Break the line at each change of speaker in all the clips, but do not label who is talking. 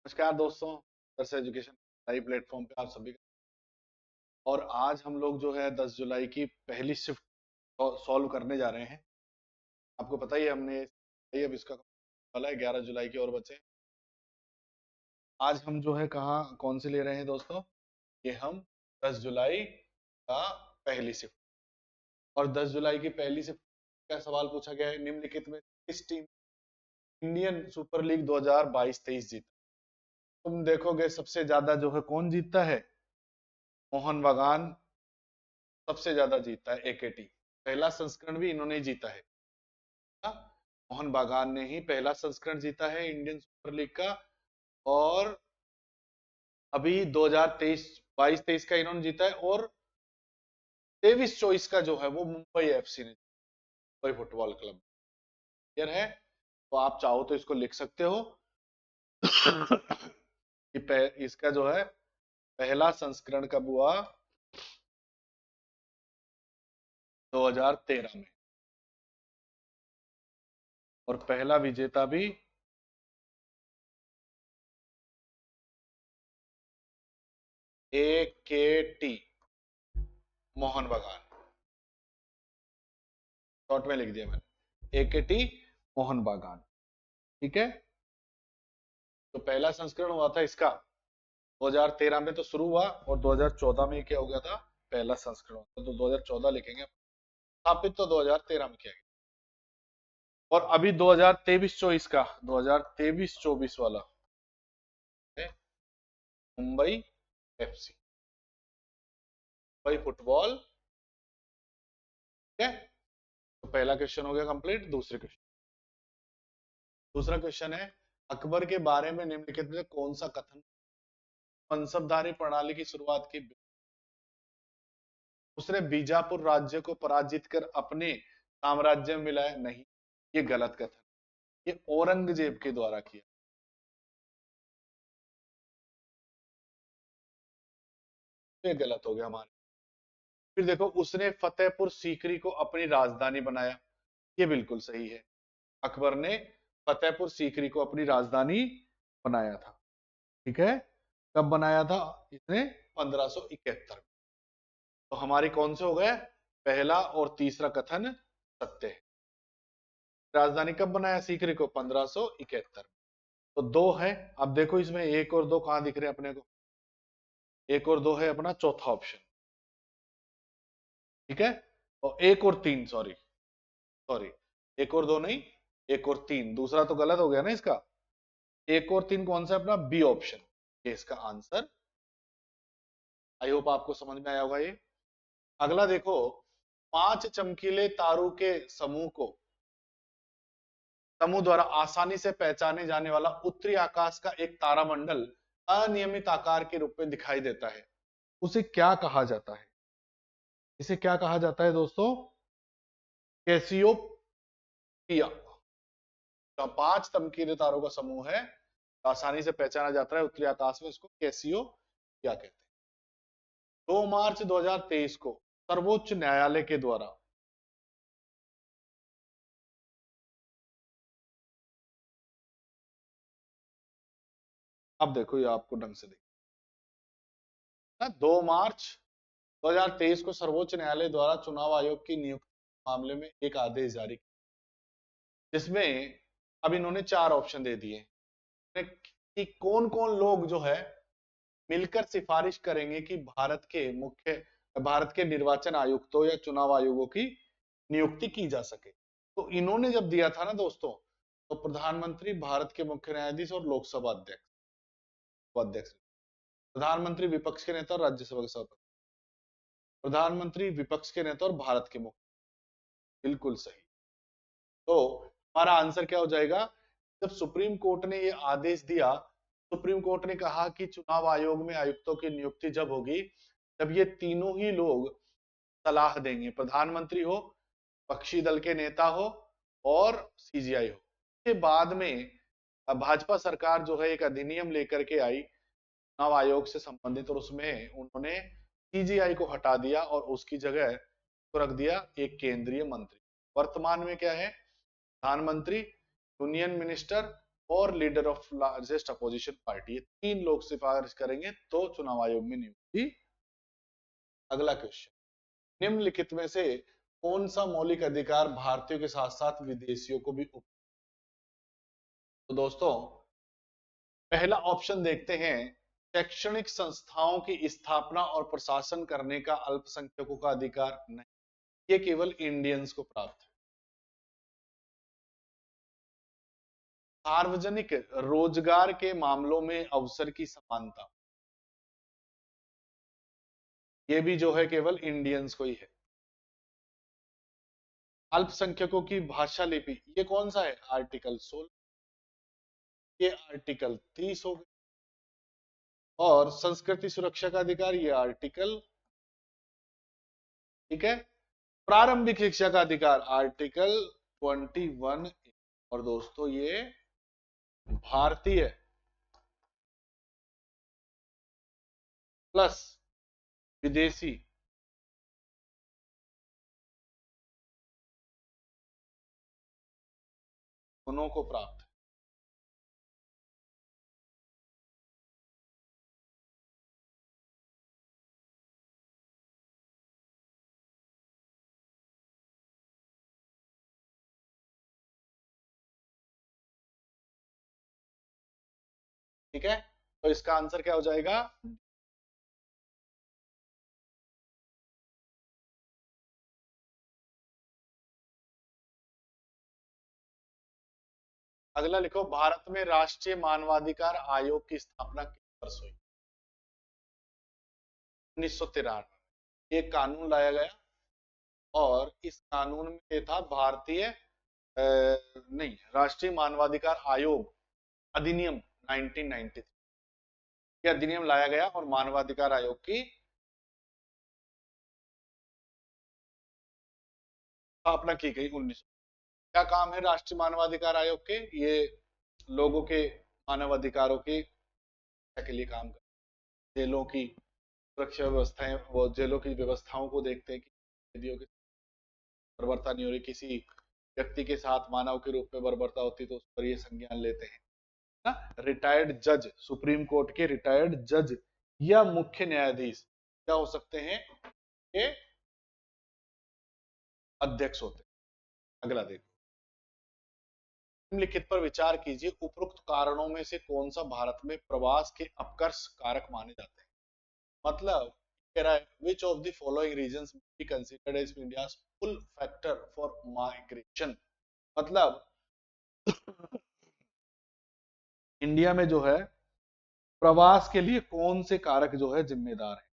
नमस्कार दोस्तों, दर्श एजुकेशन लाइव प्लेटफॉर्म पे आप सभी का। और आज हम लोग जो है 10 जुलाई की पहली शिफ्ट सॉल्व करने जा रहे हैं। आपको पता ही है हमने अब इसका वाला है 11 जुलाई की और बचे। आज हम जो है कहाँ कौन से ले रहे हैं दोस्तों, ये हम 10 जुलाई का पहली शिफ्ट। और 10 जुलाई की पहली शिफ्ट का सवाल पूछा गया है, निम्नलिखित में किस टीम इंडियन सुपर लीग 2022-23 जीता। तुम देखोगे सबसे ज्यादा जो है कौन जीतता है, मोहन बागान सबसे ज्यादा जीता है। एकेटी पहला संस्करण भी इन्होंने ही जीता है। हाँ, मोहन बागान ने ही पहला संस्करण जीता है इंडियन सुपर लीग का। और अभी 2023 22-23 का इन्होंने जीता है। और 23-24 का जो है वो मुंबई एफसी ने, मुंबई फुटबॉल क्लब। क्लियर है? तो आप चाहो तो इसको लिख सकते हो कि इसका जो है पहला संस्करण कब हुआ, 2013 में। और पहला विजेता भी एकेटी मोहन बागान, शॉर्ट में लिख दिया मैंने, एकेटी मोहन बागान। ठीक है, तो पहला संस्करण हुआ था इसका 2013 में तो शुरू हुआ, और 2014 में क्या हो गया था, पहला संस्करण। तो 2014 लिखेंगे, स्थापित तो 2013 में किया गया। और अभी 2023-24 का, 2023-24 वाला है मुंबई एफसी, मुंबई फुटबॉल। ठीक है, तो पहला क्वेश्चन हो गया कंप्लीट। दूसरा क्वेश्चन है, अकबर के बारे में निम्नलिखित में कौन सा कथन मनसबदारी प्रणाली की शुरुआत की। उसने बीजापुर राज्य को पराजित कर अपने साम्राज्य में मिलाया, नहीं, ये गलत कथन, ये औरंगजेब के द्वारा किया। ये गलत हो गया हमारे। फिर देखो, उसने फतेहपुर सीकरी को अपनी राजधानी बनाया, ये बिल्कुल सही है। अकबर ने फतेहपुर सीकरी को अपनी राजधानी बनाया था। ठीक है, कब बनाया था इसने, 1571। तो हमारी कौन से हो गए, पहला और तीसरा कथन सत्य है। राजधानी कब बनाया सीकरी को, 1571। तो दो है। अब देखो इसमें एक और दो कहां दिख रहे हैं अपने को, एक और दो है अपना चौथा ऑप्शन। ठीक है, और एक और तीन, सॉरी सॉरी, एक और दो नहीं, एक और तीन, दूसरा तो गलत हो गया ना इसका। एक और तीन कौन सा है, अपना बी ऑप्शन, ये इसका आंसर। आई होप आपको समझ में आया होगा ये। अगला देखो, 5 चमकीले तारों के समूह द्वारा आसानी से पहचाने जाने वाला उत्तरी आकाश का एक तारामंडल अनियमित आकार के रूप में दिखाई देता है, उसे क्या कहा जाता है। इसे क्या कहा जाता है दोस्तों, कैसियोपिया। तो 5 चमकीले तारों का समूह है, आसानी से पहचाना जाता है उत्तरी आकाश में, इसको कैसियोपिया कहते हैं। 2 मार्च 2023 को सर्वोच्च न्यायालय के द्वारा अब देखो, ये आपको ढंग से देखना, 2 मार्च 2023 को सर्वोच्च न्यायालय द्वारा चुनाव आयोग की नियुक्ति मामले में एक आदेश जारी, जिसमें अब इन्होंने 4 ऑप्शन दे दिए कि कौन कौन लोग जो है मिलकर सिफारिश करेंगे कि भारत के निर्वाचन आयुक्तों या चुनाव आयोगों की नियुक्ति की जा सके। तो इन्होंने जब दिया था ना दोस्तों, तो प्रधानमंत्री, भारत के मुख्य न्यायाधीश और लोकसभा अध्यक्ष, प्रधानमंत्री विपक्ष के नेता और राज्यसभा के सभापति, प्रधानमंत्री विपक्ष के नेता और भारत के मुख्य। बिल्कुल सही। तो हमारा आंसर क्या हो जाएगा, जब सुप्रीम कोर्ट ने ये आदेश दिया, सुप्रीम कोर्ट ने कहा कि चुनाव आयोग में आयुक्तों की नियुक्ति जब होगी, जब ये तीनों ही लोग सलाह देंगे, प्रधानमंत्री हो, विपक्षी दल के नेता हो, और सीजीआई हो। के बाद में भाजपा सरकार जो है एक अधिनियम लेकर के आई चुनाव आयोग से संबंधित, और उसमें उन्होंने सीजीआई को हटा दिया और उसकी जगह तो रख दिया एक केंद्रीय मंत्री। वर्तमान में क्या है, प्रधानमंत्री, यूनियन मिनिस्टर और leader of largest opposition party, ये 3 लोग सिफारिश करेंगे तो चुनाव आयोग में नियुक्ति। अगला क्वेश्चन, निम्नलिखित में से कौन सा मौलिक अधिकार भारतीयों के साथ साथ विदेशियों को भी तो दोस्तों पहला ऑप्शन देखते हैं, शैक्षणिक संस्थाओं की स्थापना और प्रशासन करने का अल्पसंख्यकों का अधिकार नहीं, ये केवल इंडियंस को प्राप्त है। सार्वजनिक रोजगार के मामलों में अवसर की समानता, ये भी जो है केवल इंडियंस को ही है। अल्पसंख्यकों की भाषा लिपि, ये कौन सा है, आर्टिकल 16, ये आर्टिकल 30 हो गया। और संस्कृति सुरक्षा का अधिकार, ये आर्टिकल, ठीक है। प्रारंभिक शिक्षा का अधिकार आर्टिकल 21, और दोस्तों ये भारतीय प्लस विदेशी दोनों को प्राप्त है। ठीक है, तो इसका आंसर क्या हो जाएगा, अगला लिखो, भारत में राष्ट्रीय मानवाधिकार आयोग की स्थापना किस वर्ष हुई। 1993 एक कानून लाया गया और इस कानून में ये था भारतीय नहीं, राष्ट्रीय मानवाधिकार आयोग अधिनियम 1993, ये अधिनियम लाया गया और मानवाधिकार आयोग की स्थापना की गई 19। क्या काम है राष्ट्रीय मानवाधिकार आयोग के, ये लोगों के मानव अधिकारों के लिए काम कर, जेलों की सुरक्षा व्यवस्थाएं, वो जेलों की व्यवस्थाओं को देखते हैं कि कैदियों की बर्बरता नहीं हो रही, किसी व्यक्ति के साथ मानव के रूप में बर्बरता होती तो उस पर ये संज्ञान लेते हैं ना। रिटायर्ड जज, सुप्रीम कोर्ट के रिटायर्ड जज या मुख्य न्यायाधीश क्या हो सकते हैं, ये अध्यक्ष होते हैं। अगला देखो, निम्नलिखित पर विचार कीजिए, उपरोक्त कारणों में से कौन सा भारत में प्रवास के अपकर्ष कारक माने जाते हैं। मतलब कह रहा है, which of the following reasons be considered as India's pull factor for migration, मतलब इंडिया में जो है प्रवास के लिए कौन से कारक जो है जिम्मेदार है,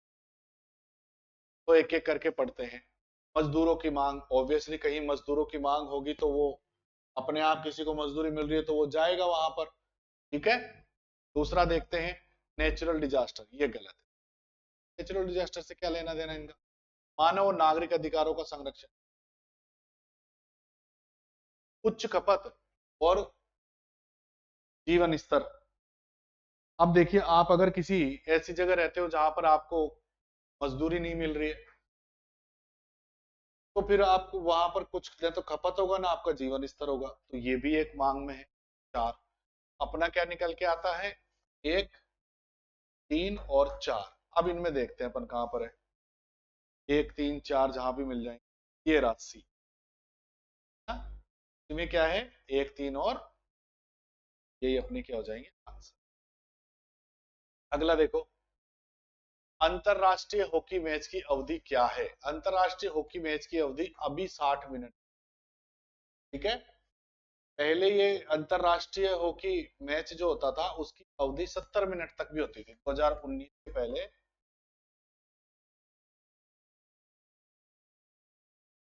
तो एक एक करके पढ़ते हैं। मजदूरों की मांग, ऑब्वियसली कहीं मजदूरों की मांग होगी तो वो अपने आप, किसी को मजदूरी मिल रही है तो वो जाएगा वहां पर, ठीक है। दूसरा देखते हैं, नेचुरल डिजास्टर, ये गलत है, नेचुरल डिजास्टर से क्या लेना देना इनका। मानव और नागरिक अधिकारों का संरक्षण, उच्च खपत और जीवन स्तर। अब देखिए, आप अगर किसी ऐसी जगह रहते हो जहां पर आपको मजदूरी नहीं मिल रही है, तो फिर आपको वहां पर कुछ न तो खपत होगा ना आपका जीवन स्तर होगा, तो ये भी एक मांग में है। 4, अपना क्या निकल के आता है, 1, 3 और 4। अब इनमें देखते हैं अपन कहां पर है, 1, 3, 4 जहां भी मिल जाएंगे, ये राशि इसमें क्या है, 1, 3 और यही अपने क्या हो जाएंगे आंसर। अगला देखो, अंतरराष्ट्रीय हॉकी मैच की अवधि क्या है। अंतरराष्ट्रीय हॉकी मैच की अवधि अभी 60 मिनट, ठीक है। पहले ये अंतरराष्ट्रीय हॉकी मैच जो होता था उसकी अवधि 70 मिनट तक भी होती थी, 2019 के पहले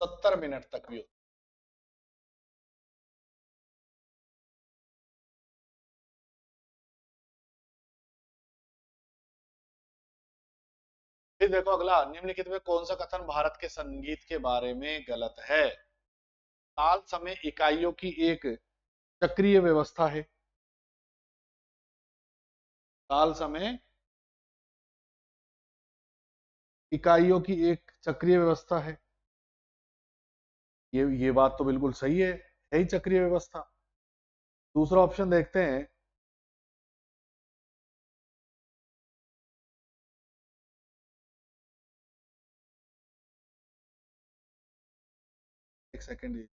70 मिनट तक भी होती। फिर देखो अगला, निम्नलिखित में कौन सा कथन भारत के संगीत के बारे में गलत है। ताल समय इकाइयों की एक चक्रीय व्यवस्था है, ताल समय इकाइयों की एक चक्रीय व्यवस्था है, ये बात तो बिल्कुल सही है ही चक्रीय व्यवस्था। दूसरा ऑप्शन देखते हैं। एक सेकंड।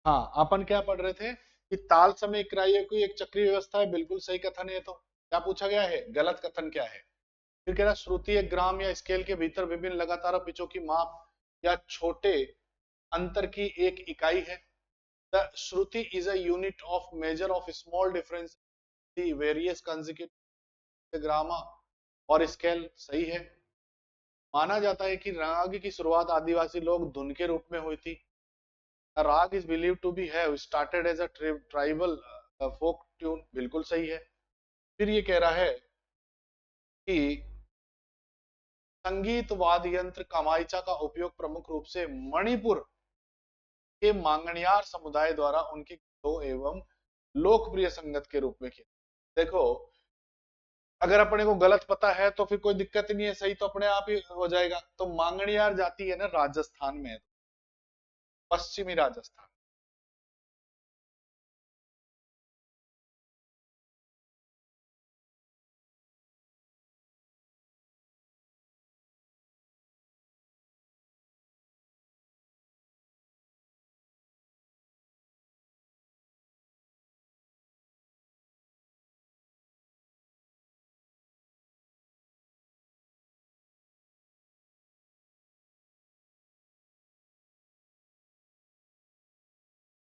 हाँ, अपन क्या पढ़ रहे थे कि ताल समय इकाइयों की एक चक्रीय व्यवस्था है, बिल्कुल सही कथन है। तो क्या पूछा गया है, गलत कथन क्या है? फिर कह रहा श्रुति एक ग्राम या स्केल के भीतर विभिन्न लगातार पिचों की माप या छोटे अंतर की एक इकाई है। The shruti is a unit of measure of small difference the various consecutive grama और स्केल, सही है। माना जाता है कि राग की शुरुआत आदिवासी लोग धुन के रूप में हुई थी। Raga is believe to be have started as a tribal folk tune, बिल्कुल सही है। फिर ये कह रहा है कि संगीत वाद्य यंत्र कमाइचा का उपयोग प्रमुख रूप से मणिपुर के मांगणियार समुदाय द्वारा उनकी गीतों एवं लोकप्रिय संगत के रूप में किया। देखो, अगर अपने को गलत पता है तो फिर कोई दिक्कत ही नहीं है, सही तो अपने आप ही हो जाएगा। तो मांगणियार जाति है ना, राजस्थान में है, पश्चिमी राजस्थान।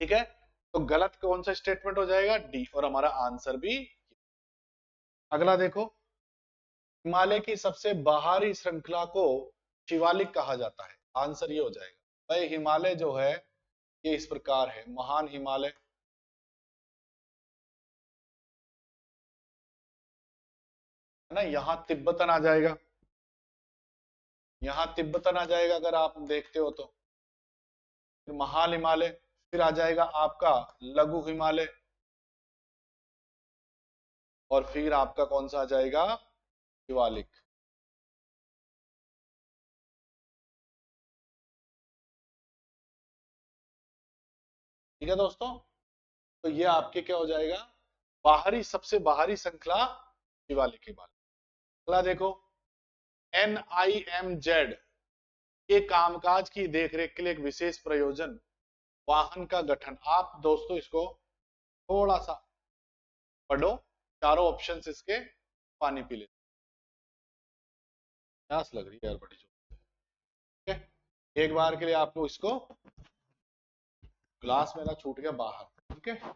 ठीक है, तो गलत कौन सा स्टेटमेंट हो जाएगा, डी, और हमारा आंसर भी। अगला देखो, हिमालय की सबसे बाहरी श्रृंखला को शिवालिक कहा जाता है। आंसर ये हो जाएगा भाई, हिमालय जो है ये इस प्रकार है, महान हिमालय, है ना, यहाँ तिब्बतन आ जाएगा, यहाँ तिब्बतन आ जाएगा अगर आप देखते हो तो। फिर महान हिमालय, फिर आ जाएगा आपका लघु हिमालय, और फिर आपका कौन सा आ जाएगा, शिवालिक। ठीक है दोस्तों, तो ये आपके क्या हो जाएगा, बाहरी, सबसे बाहरी श्रृंखला शिवालिक हिमालय। अगला देखो, NIMZ के कामकाज की देखरेख के लिए एक विशेष प्रयोजन वाहन का गठन। आप दोस्तों इसको थोड़ा सा पढ़ो, चारों ऑप्शंस इसके, पानी पी ले, प्यास लग रही है यार बड़ी जोर। ठीक है, एक बार के लिए आपको इसको, ग्लास मेरा छूट गया बाहर। ठीक है,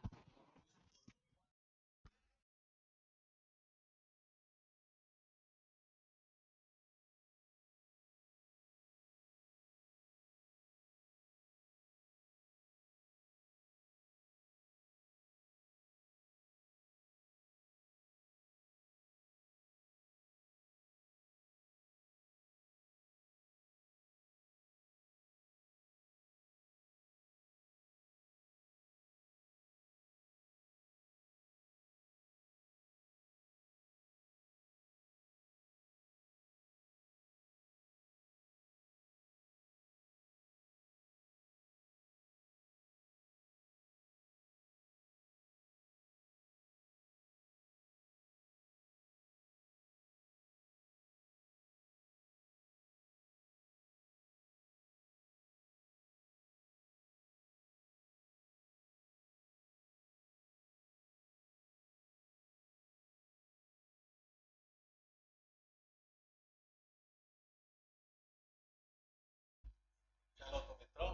चलो तो मित्रों,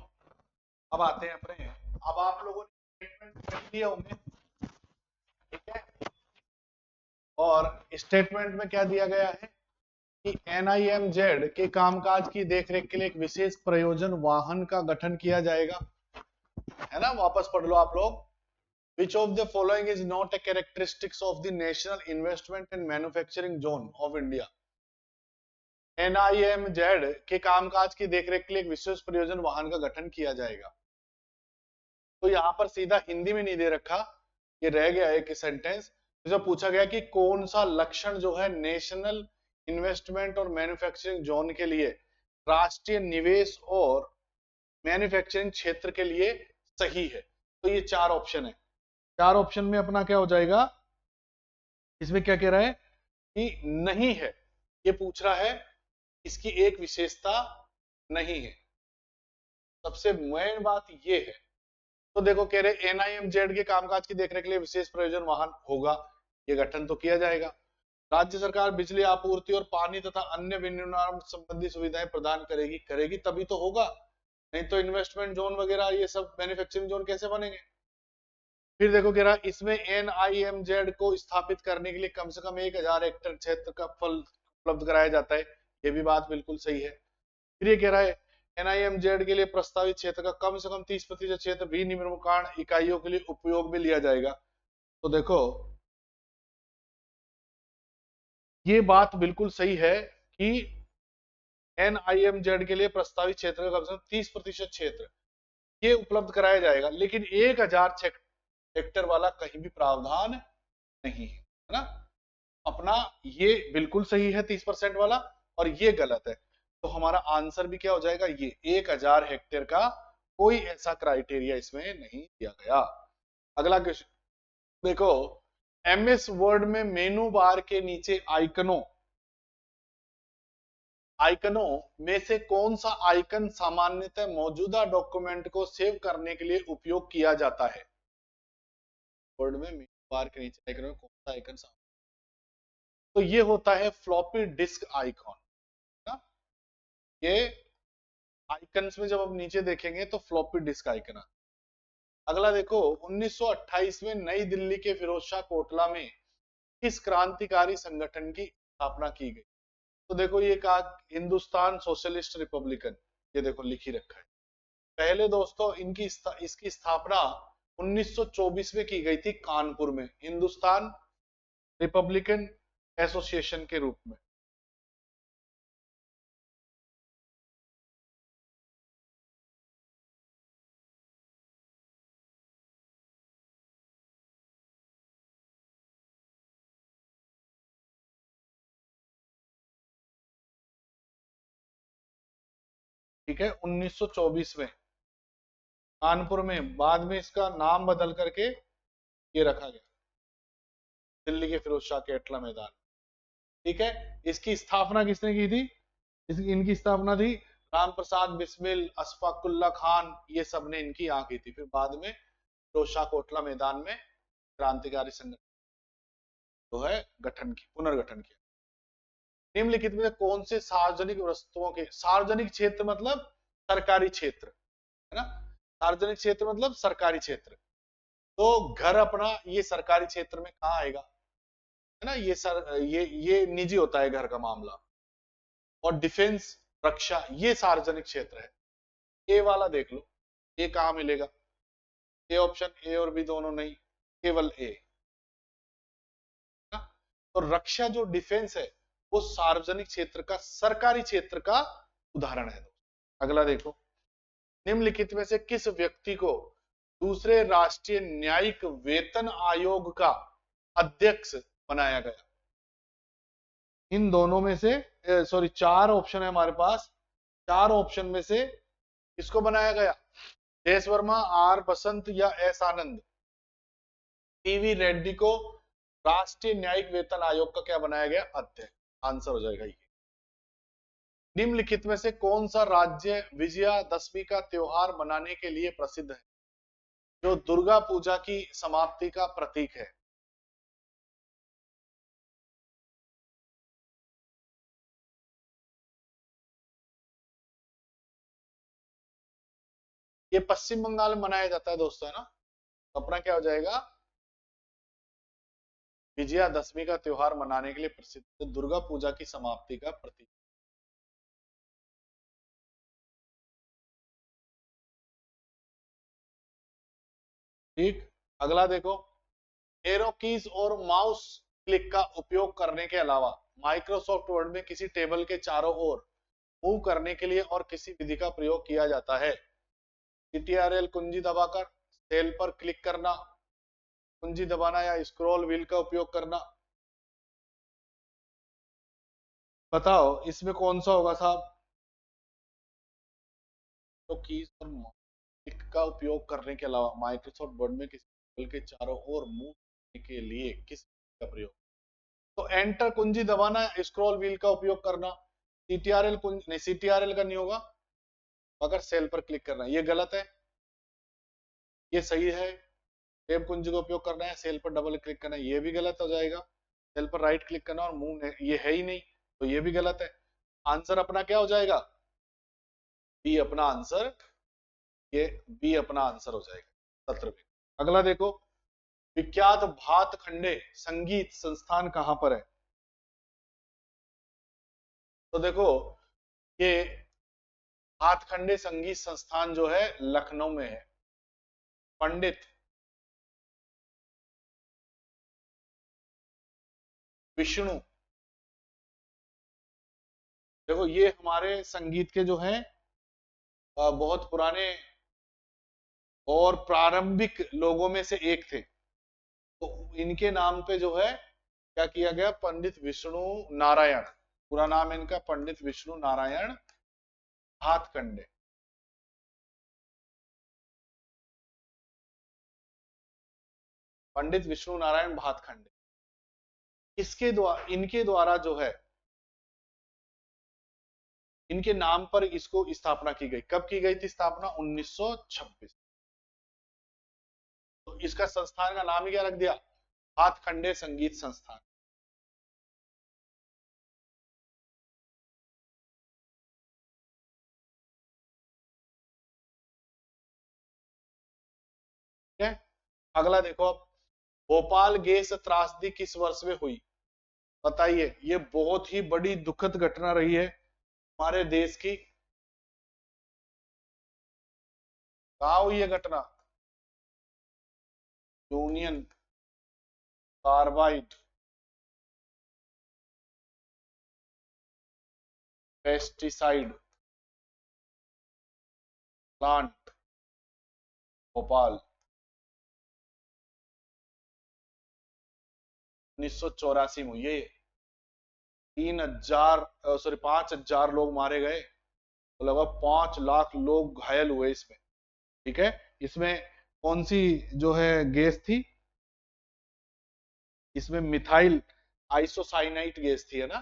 अब आते हैं अपने, अब आप लोगों ने स्टेटमेंट पढ़ लिए होंगे। ठीक है, और स्टेटमेंट में क्या दिया गया है कि NIMZ के कामकाज की देखरेख के लिए एक विशेष प्रयोजन वाहन का गठन किया जाएगा, है ना, वापस पढ़ लो आप लोग। Which of the following is not a characteristics of the National Investment and Manufacturing Zone of India? NIMZ के कामकाज की देखरेख के लिए एक विशेष प्रयोजन वाहन का गठन किया जाएगा। तो यहाँ पर सीधा हिंदी में नहीं दे रखा, ये रह गया एक सेंटेंस। जो पूछा गया कि कौन सा लक्षण जो है नेशनल इन्वेस्टमेंट और मैन्युफैक्चरिंग जोन के लिए, राष्ट्रीय निवेश और मैन्युफैक्चरिंग क्षेत्र के लिए सही है। तो ये चार ऑप्शन है, चार ऑप्शन में अपना क्या हो जाएगा, इसमें क्या कह रहा है कि नहीं है, ये पूछ रहा है इसकी एक विशेषता नहीं है। सबसे मेन बात ये है। तो देखो कह रहे एनआईएमजेड के कामकाज की देखने के लिए विशेष प्रयोजन वाहन होगा, ये गठन तो किया जाएगा। राज्य सरकार बिजली आपूर्ति और पानी तथा अन्य विनिर्माण संबंधी सुविधाएं प्रदान करेगी, करेगी तभी तो होगा, नहीं तो इन्वेस्टमेंट जोन वगैरह ये सब मैन्युफैक्चरिंग जोन कैसे बनेंगे। फिर देखो कह रहा इसमें एनआईएमजेड को स्थापित करने के लिए कम से कम 1000 हेक्टेयर क्षेत्र का फल उपलब्ध कराया जाता है, ये भी बात बिल्कुल सही है। फिर ये कह रहा है एनआईएमजेड के लिए प्रस्तावित क्षेत्र का कम से कम 30% क्षेत्र विनिर्माण इकाइयों के लिए उपयोग में लिया जाएगा। तो देखो ये बात बिल्कुल सही है कि एनआईएमजेड के लिए प्रस्तावित क्षेत्र का कम से कम 30% क्षेत्र ये उपलब्ध कराया जाएगा, लेकिन 1000 हेक्टेयर वाला कहीं भी प्रावधान नहीं है ना। अपना ये बिल्कुल सही है 30% वाला, और ये गलत है। तो हमारा आंसर भी क्या हो जाएगा, ये 1000 हेक्टेयर का कोई ऐसा क्राइटेरिया इसमें नहीं दिया गया। अगला क्वेश्चन देखो, एमएस वर्ड में मेनू बार के नीचे आइकनों में से कौन सा आइकन सामान्यतः मौजूदा डॉक्यूमेंट को सेव करने के लिए उपयोग किया जाता है। वर्ड में मेनू बार के नीचे आइकन में कौन सा आइकन, तो ये होता है फ्लॉपी डिस्क आइकॉन ना। ये आइकन्स में जब हम नीचे देखेंगे तो फ्लॉपी डिस्क आइकन आता है। अगला देखो 1928 में नई दिल्ली के फिरोज शाह कोटला में किस क्रांतिकारी संगठन की स्थापना की गई। तो देखो ये कहा हिंदुस्तान सोशलिस्ट रिपब्लिकन, ये देखो लिखी रखा है। पहले दोस्तों इसकी स्थापना 1924 में की गई थी कानपुर में, हिंदुस्तान रिपब्लिकन एसोसिएशन के रूप में। ठीक है 1924 में कानपुर में, बाद में इसका नाम बदल करके ये रखा गया दिल्ली के फिरोज शाह केटला मैदान। ठीक है, इसकी स्थापना किसने की थी, इनकी स्थापना थी राम प्रसाद बिस्मिल, अशफाकुल्ला खान, ये सब ने इनकी यहाँ की थी। फिर बाद में फिरोज शाह कोटला मैदान में क्रांतिकारी संगठन जो है गठन की, पुनर्गठन किया। निम्नलिखित में कौन से सार्वजनिक वस्तुओं के, सार्वजनिक क्षेत्र मतलब सरकारी क्षेत्र है ना, सार्वजनिक क्षेत्र मतलब सरकारी क्षेत्र, तो घर अपना ये सरकारी क्षेत्र में कहाँ आएगा, है ना, ये निजी होता है घर का मामला। और डिफेंस रक्षा ये सार्वजनिक क्षेत्र है। ए वाला देख लो, ये कहाँ मिलेगा, ए ऑप्शन, ए और बी दोनों नहीं, केवल ए। तो रक्षा जो डिफेंस है वो सार्वजनिक क्षेत्र का, सरकारी क्षेत्र का उदाहरण है। अगला देखो, निम्नलिखित में से किस व्यक्ति को दूसरे राष्ट्रीय न्यायिक वेतन आयोग का अध्यक्ष बनाया गया। इन दोनों में से सॉरी चार ऑप्शन है हमारे पास, चार ऑप्शन में से किसको बनाया गया, देश वर्मा, आर बसंत या एस आनंद। पीवी रेड्डी को राष्ट्रीय न्यायिक वेतन आयोग का क्या बनाया गया, अध्यक्ष। आंसर हो जाएगा ये। निम्नलिखित में से कौन सा राज्य विजयादशमी का त्योहार मनाने के लिए प्रसिद्ध है, जो दुर्गा पूजा की समाप्ति का प्रतीक है। ये पश्चिम बंगाल में मनाया जाता है दोस्तों, है ना। तो अपना क्या हो जाएगा, विजयादशमी का त्योहार मनाने के लिए प्रसिद्ध, तो दुर्गा पूजा की समाप्ति का प्रतीक। ठीक, अगला देखो, एरो कीज और माउस क्लिक का उपयोग करने के अलावा माइक्रोसॉफ्ट वर्ड में किसी टेबल के चारों ओर मूव करने के लिए और किसी विधि का प्रयोग किया जाता है। CTRL कुंजी दबाकर, सेल पर क्लिक करना, कुंजी दबाना या स्क्रॉल व्हील का उपयोग करना। बताओ इसमें कौन सा होगा साहब? तो कीज और माउस का उपयोग करने के अलावा माइक्रोसॉफ्ट वर्ड में किसी टेबल के चारों ओर मूव करने के लिए किस का प्रयोग? तो एंटर कुंजी दबाना, स्क्रॉल व्हील का उपयोग करना। सीटीआरएल कुंजी नहीं, सीटीआरएल का नहीं होगा, अगर सेल पर क्लिक करना। ये गलत है, ये सही है। टेब कुंजी का उपयोग करना है, सेल पर डबल क्लिक करना है, ये भी गलत हो जाएगा। सेल पर राइट क्लिक करना और मूव, ये है ही नहीं, तो ये भी गलत है। आंसर अपना क्या हो जाएगा? बी अपना आंसर, ये बी अपना आंसर हो जाएगा 17वें। अगला देखो, विख्यात भातखंडे संगीत संस्थान कहां पर है? तो देखो ये भातखंडे संगीत संस्थान जो है लखनऊ में है। पंडित विष्णु, देखो ये हमारे संगीत के जो हैं बहुत पुराने और प्रारंभिक लोगों में से एक थे। तो इनके नाम पे जो है क्या किया गया? पंडित विष्णु नारायण, पूरा नाम इनका पंडित विष्णु नारायण भातखंडे। पंडित विष्णु नारायण भातखंडे, इसके द्वारा, इनके द्वारा जो है, इनके नाम पर इसको स्थापना की गई। कब की गई थी स्थापना? 1926। तो इसका संस्थान का नाम ही क्या रख दिया? भातखंडे संगीत संस्थान। ठीक है, अगला देखो अब, भोपाल गैस त्रासदी किस वर्ष में हुई? बताइए, ये बहुत ही बड़ी दुखद घटना रही है हमारे देश की। कहाँ हुई ये घटना? Union carbide pesticide plant Bhopal, 1984 में। ये 3,000 सॉरी 5,000 लोग मारे गए, तो लगभग 5 लाख लोग घायल हुए इसमें। ठीक है, इसमें कौन सी जो है गैस थी? इसमें मिथाइल आइसोसाइनाइट गैस थी, है ना?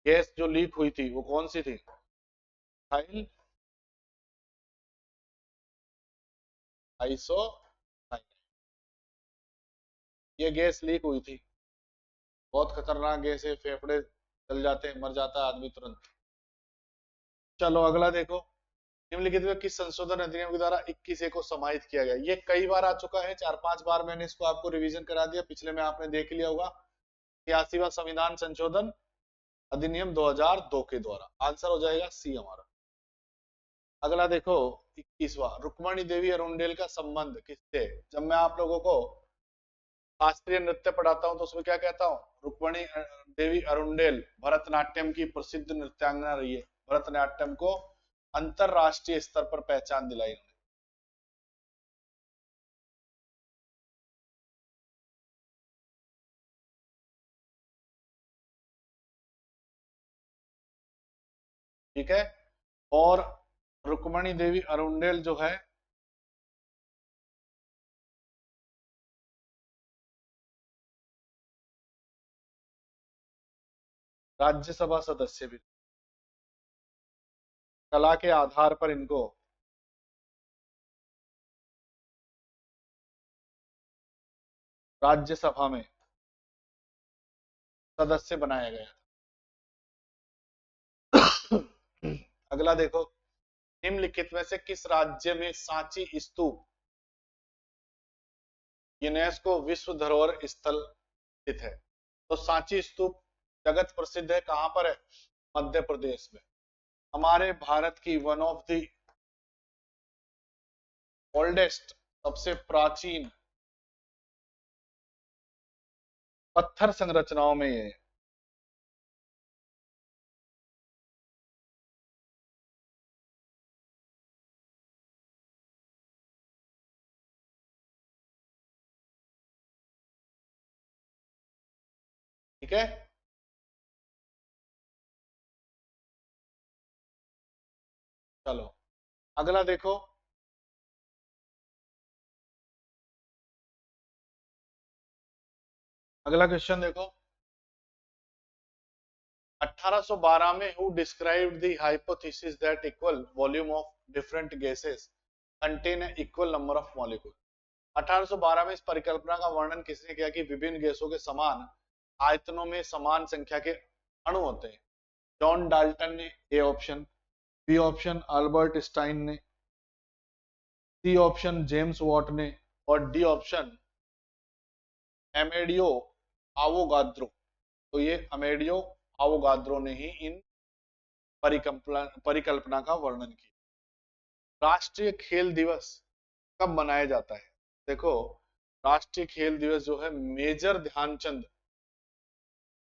गैस जो लीक हुई थी वो कौन सी थी? मिथाइल आइसोसाइनाइट, ये गैस लीक हुई थी। बहुत खतरनाक गैस है, फेफड़े जल जाते हैं, मर जाता है आदमी तुरंत। चलो अगला देखो, निम्नलिखित में किस संशोधन अधिनियम के द्वारा 21A को समाहित किया गया? ये कई बार आ चुका है, 4-5 बार मैंने इसको आपको रिवीजन करा दिया, पिछले में आपने देख लिया होगा। 83वां संविधान संशोधन अधिनियम 2002 के द्वारा। आंसर हो जाएगा सी हमारा। अगला देखो 21वां, रुक्मणी देवी अरुंडेल का संबंध किससे? जब मैं आप लोगों को शास्त्रीय नृत्य पढ़ाता हूं तो उसमें क्या कहता हूँ? रुक्मणी देवी अरुंडेल भरतनाट्यम की प्रसिद्ध नृत्यांगना रही है। भरतनाट्यम को अंतरराष्ट्रीय स्तर पर पहचान दिलाई उन्होंने। ठीक है, और रुक्मणी देवी अरुंडेल जो है राज्यसभा सदस्य भी, कला के आधार पर इनको राज्यसभा में सदस्य बनाया गया। अगला देखो, निम्नलिखित में से किस राज्य में सांची स्तूप यूनेस्को विश्व धरोहर स्थल स्थित है? तो सांची स्तूप जगत प्रसिद्ध है, कहां पर है? मध्य प्रदेश में। हमारे भारत की वन ऑफ द ओल्डेस्ट, सबसे प्राचीन पत्थर संरचनाओं में ये है। ठीक है। चलो अगला देखो, अगला क्वेश्चन देखो। 1812 में who described the hypothesis that equal volume of different gases contain equal number of molecule. 1812 में इस परिकल्पना का वर्णन किसने किया कि विभिन्न गैसों के समान आयतनों में समान संख्या के अणु होते हैं? जॉन डाल्टन ने, A option. B option Albert Stein ने, सी ऑप्शन जेम्स वॉट ने, और डी ऑप्शन एमेडियो आवोगाद्रो। तो ये अमेडियो आवोगाद्रो ने ही इन परिकल्पना का वर्णन किया। राष्ट्रीय खेल दिवस कब मनाया जाता है? देखो, राष्ट्रीय खेल दिवस जो है मेजर ध्यानचंद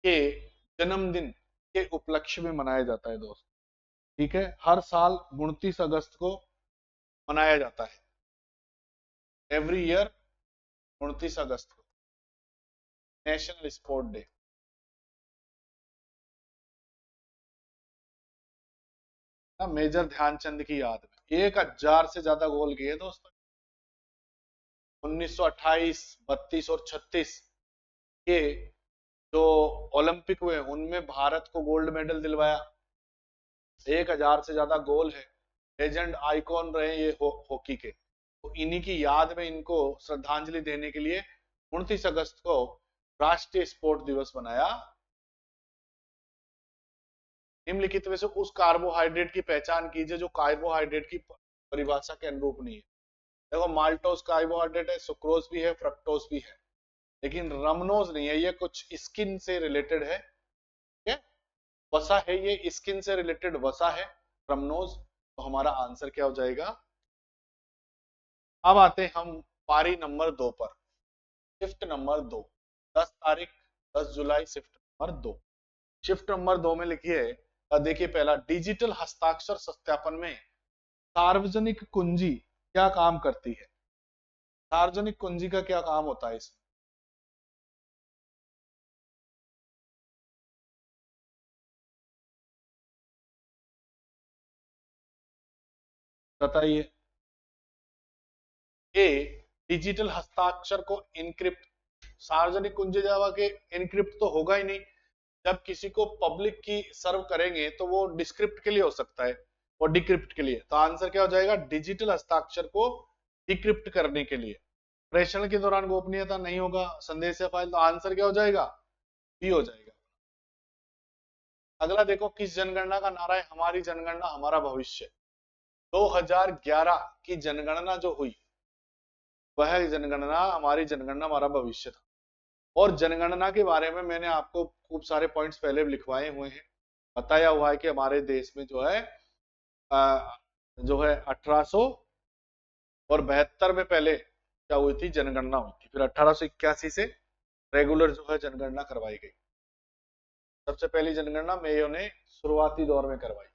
के जन्मदिन के उपलक्ष्य में मनाया जाता है दोस्त। ठीक है, हर साल 29 अगस्त को मनाया जाता है, एवरी ईयर 29 अगस्त को national sport day. Major Dhyanchand की याद में 1000 से ज्यादा गोल किए दोस्तों। 1928, 32 और 36 के जो ओलंपिक हुए उनमें भारत को गोल्ड मेडल दिलवाया। 1000 से ज्यादा गोल है, लेजेंड आइकॉन रहे ये हॉकी के। तो इन्हीं की याद में इनको श्रद्धांजलि देने के लिए 29 अगस्त को राष्ट्रीय स्पोर्ट दिवस बनाया। निम्नलिखित में से उस कार्बोहाइड्रेट की पहचान कीजिए जो कार्बोहाइड्रेट की परिभाषा के अनुरूप नहीं है। देखो, माल्टोज कार्बोहाइड्रेट है, सुक्रोज भी है, फ्रक्टोज भी है, लेकिन रमनोज नहीं है। ये कुछ स्किन से रिलेटेड है, ठीक है, वसा है, ये स्किन से रिलेटेड वसा है रमनोज। तो हमारा आंसर क्या हो जाएगा? अब आते हैं हम पारी नंबर 2 पर। शिफ्ट नंबर 2, 10 तारीख, 10 जुलाई, शिफ्ट नंबर 2। शिफ्ट नंबर 2 में लिखिए, देखिए पहला, डिजिटल हस्ताक्षर सत्यापन में सार्वजनिक कुंजी क्या काम करती है? सार्वजनिक कुंजी का क्या काम होता है इसमें? बताइए। ए, डिजिटल हस्ताक्षर को इनक्रिप्ट। सार्वजनिक कुंजी जावा के इनक्रिप्ट तो होगा ही नहीं। जब किसी को पब्लिक की सर्व करेंगे तो वो डिस्क्रिप्ट के लिए हो सकता है और डिक्रिप्ट के लिए। तो आंसर क्या हो जाएगा? डिजिटल हस्ताक्षर को डिक्रिप्ट करने के लिए। प्रेषण के दौरान गोपनीयता नहीं होगा, संदेश या फाइल। तो आंसर क्या हो जाएगा? बी हो जाएगा। अगला देखो, किस जनगणना का नारा है हमारी जनगणना हमारा भविष्य? 2011 की जनगणना जो हुई वह जनगणना हमारी जनगणना हमारा भविष्य था। और जनगणना के बारे में मैंने आपको खूब सारे पॉइंट्स पहले लिखवाए हुए हैं, बताया हुआ है कि हमारे देश में जो है जो है 1872 में पहले क्या हुई थी? जनगणना हुई थी। फिर 1881 से रेगुलर जो है जनगणना करवाई गई। सबसे पहली जनगणना मेयो ने शुरुआती दौर में करवाई।